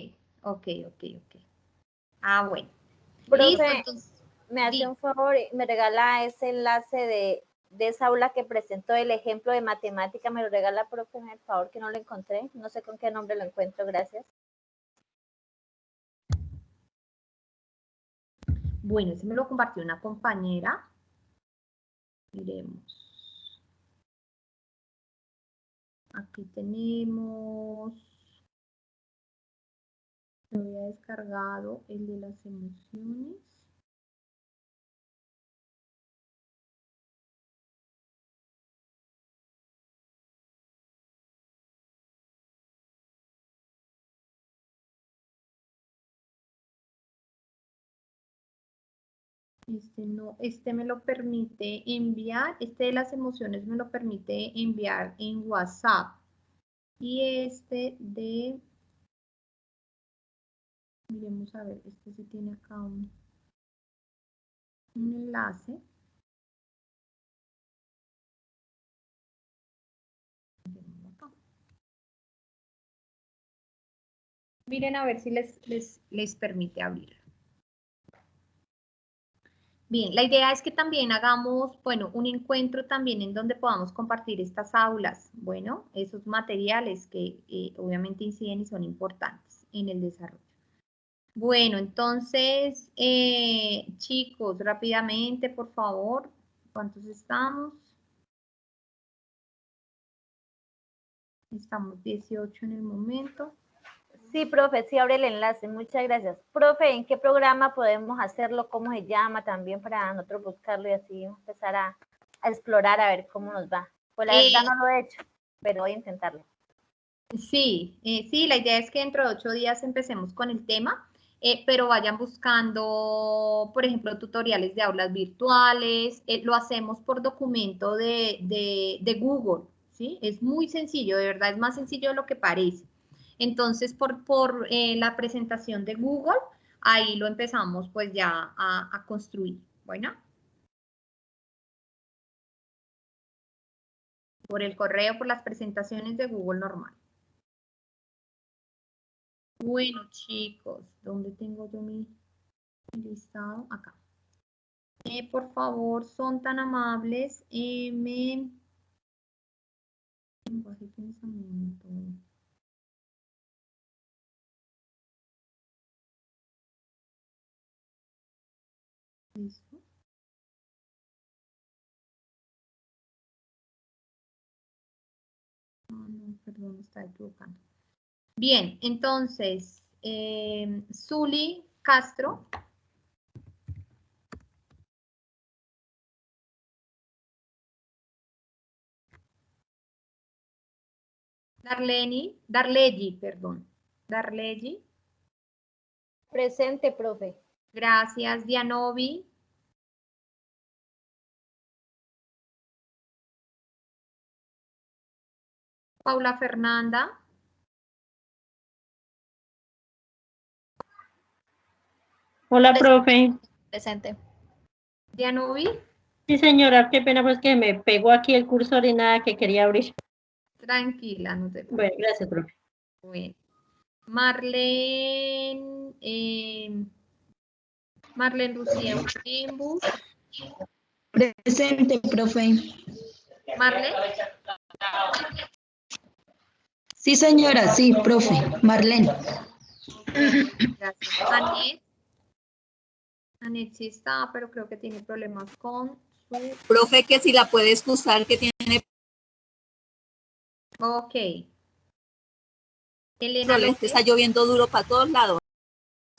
Ah, bueno. Profe, Listo, entonces. me hace un favor, me regala ese enlace de esa aula que presentó el ejemplo de matemática, me lo regala, profe, por favor, que no lo encontré, no sé con qué nombre lo encuentro, gracias. Bueno, ese me lo compartió una compañera. Miremos. Aquí tenemos. Me había descargado el de las emociones. Este no, este me lo permite enviar, este de las emociones me lo permite enviar en WhatsApp. Y este de, miremos a ver, este sí tiene acá un enlace. Miren a ver si les permite abrir. Bien, la idea es que también hagamos, bueno, un encuentro también en donde podamos compartir estas aulas, bueno, esos materiales que obviamente inciden y son importantes en el desarrollo. Bueno, entonces, chicos, rápidamente, por favor, ¿cuántos estamos? Estamos 18 en el momento. Sí, profe, sí abre el enlace, muchas gracias. Profe, ¿en qué programa podemos hacerlo? ¿Cómo se llama también para nosotros buscarlo y así empezar a explorar a ver cómo nos va? Pues la verdad no lo he hecho, pero voy a intentarlo. Sí, sí, la idea es que dentro de 8 días empecemos con el tema, pero vayan buscando, por ejemplo, tutoriales de aulas virtuales, lo hacemos por documento de Google, ¿sí? Es muy sencillo, de verdad, es más sencillo de lo que parece. Entonces, por la presentación de Google, ahí lo empezamos pues ya a construir, ¿bueno? Por el correo, por las presentaciones de Google normal. Bueno, chicos, ¿dónde tengo yo mi listado? Acá. Por favor, son tan amables. Lenguaje y pensamiento. ¿Listo? No, perdón, está equivocando. Bien, entonces, Zuli Castro. Darlegi, perdón. Darlegi. Presente, profe. Gracias, Dianovi. Paula Fernanda. Hola, profe. Presente. Dianovi. Sí, señora, qué pena, pues que me pegó aquí el cursor y nada que quería abrir. Tranquila, no te preocupes. Bueno, gracias, profe. Bueno. Marlene, Marlene Lucía Embus. Presente, profe. Marlene. Sí, señora, sí, profe. Marlene. Gracias. Anet. Anet sí está, pero creo que tiene problemas con su... Profe, que si la puede excusar, que tiene Ok. Elena problemas, que está lloviendo duro para todos lados.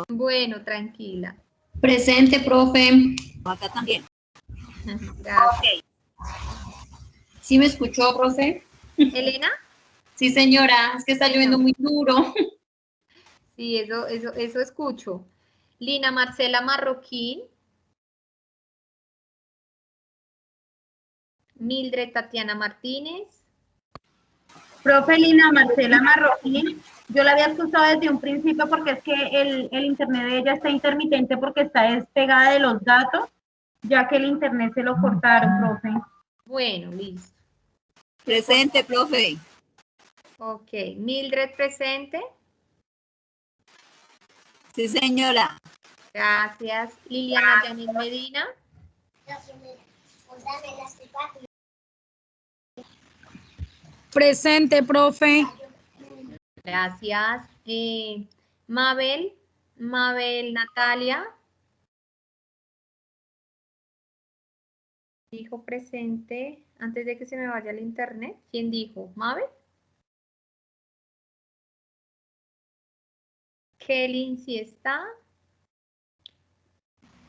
Bueno, tranquila. Presente, profe. Acá también. Gracias. ¿Sí me escuchó, profe? ¿Elena? Sí, señora, es que está lloviendo muy duro. Sí, eso escucho. Lina Marcela Marroquín. Mildred Tatiana Martínez. Profe Lina Marcela Marroquín, yo la había escuchado desde un principio porque es que el internet de ella está intermitente porque está despegada de los datos, ya que el internet se lo cortaron, profe. Bueno, listo. Presente, profe. Ok, Mildred presente. Sí, señora. Gracias. Liliana Yanin Medina. Presente, profe. Gracias. Mabel Natalia. Dijo presente. Antes de que se me vaya el internet. ¿Quién dijo? ¿Mabel? Kelly sí está.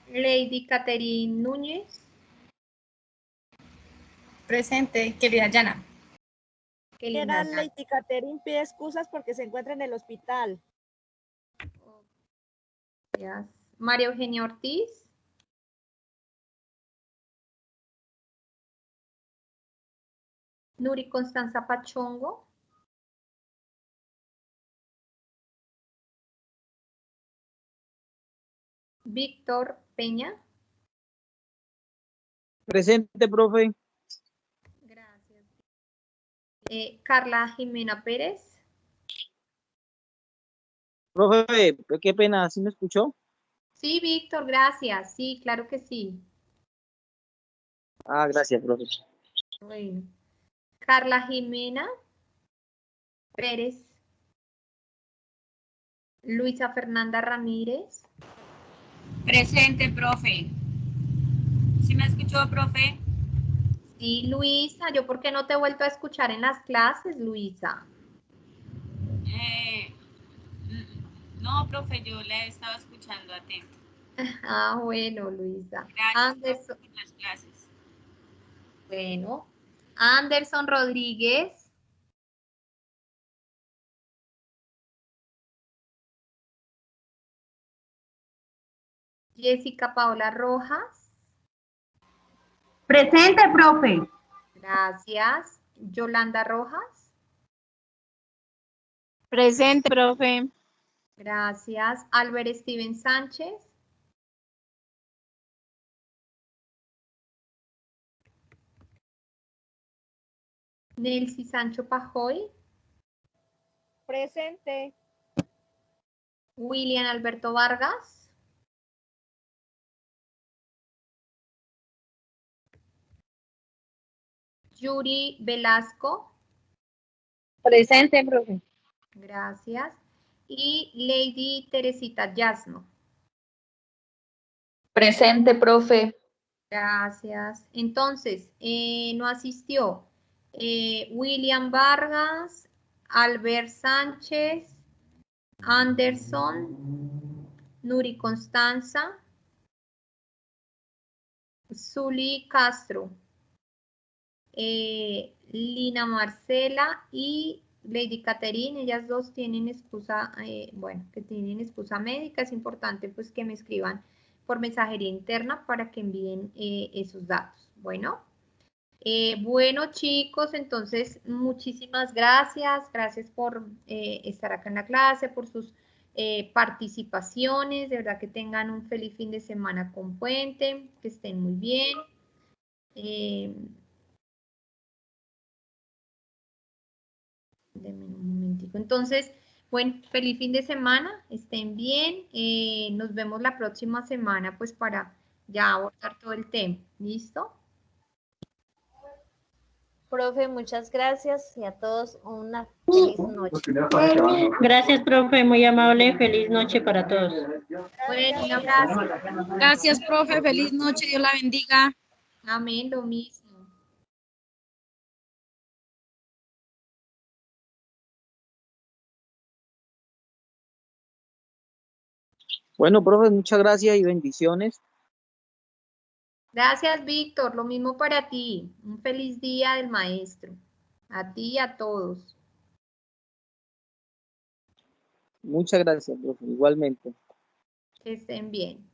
Lady Catherine Núñez. Presente, querida Yana. Lady Catherine pide excusas porque se encuentra en el hospital. Gracias. María Eugenia Ortiz. Nuri Constanza Pachongo. Víctor Peña. Presente, profe. Gracias. Carla Jimena Pérez. Profe, qué pena, ¿sí me escuchó? Sí, Víctor, gracias. Sí, claro que sí. Ah, gracias, profe. Bueno. Carla Jimena Pérez. Luisa Fernanda Ramírez. Presente, profe. ¿Sí me escuchó, profe? Sí, Luisa, ¿yo por qué no te he vuelto a escuchar en las clases, Luisa? No, profe, yo la estaba escuchando atento. Ah, bueno, Luisa. Gracias Anderson. por las clases. Bueno. Anderson Rodríguez. Jessica Paola Rojas. Presente, profe. Gracias. Yolanda Rojas. Presente, profe. Gracias. Albert Steven Sánchez. Nelcy Sancho Pajoy. Presente. William Alberto Vargas. Yuri Velasco. Presente, profe. Gracias. Y Lady Teresita Yasno. Presente, profe. Gracias. Entonces, no asistió William Vargas, Albert Sánchez, Anderson, Nuri Constanza, Zuli Castro, Lina Marcela y Lady Caterine. Ellas dos tienen excusa, bueno, que tienen excusa médica. Es importante pues que me escriban por mensajería interna para que envíen esos datos. Bueno. Bueno, chicos, entonces muchísimas gracias. Gracias por estar acá en la clase, por sus participaciones. De verdad que tengan un feliz fin de semana con puente, que estén muy bien. Denme un momentico. Entonces, bueno, feliz fin de semana, estén bien. Nos vemos la próxima semana pues para ya abordar todo el tema. ¿Listo? Profe, muchas gracias y a todos una feliz noche. Gracias, profe, muy amable. Feliz noche para todos. Bueno, un abrazo. Gracias, profe. Feliz noche. Dios la bendiga. Amén, lo mismo. Bueno, profe, muchas gracias y bendiciones. Gracias, Víctor. Lo mismo para ti. Un feliz día del maestro. A ti y a todos. Muchas gracias, profe, igualmente. Que estén bien.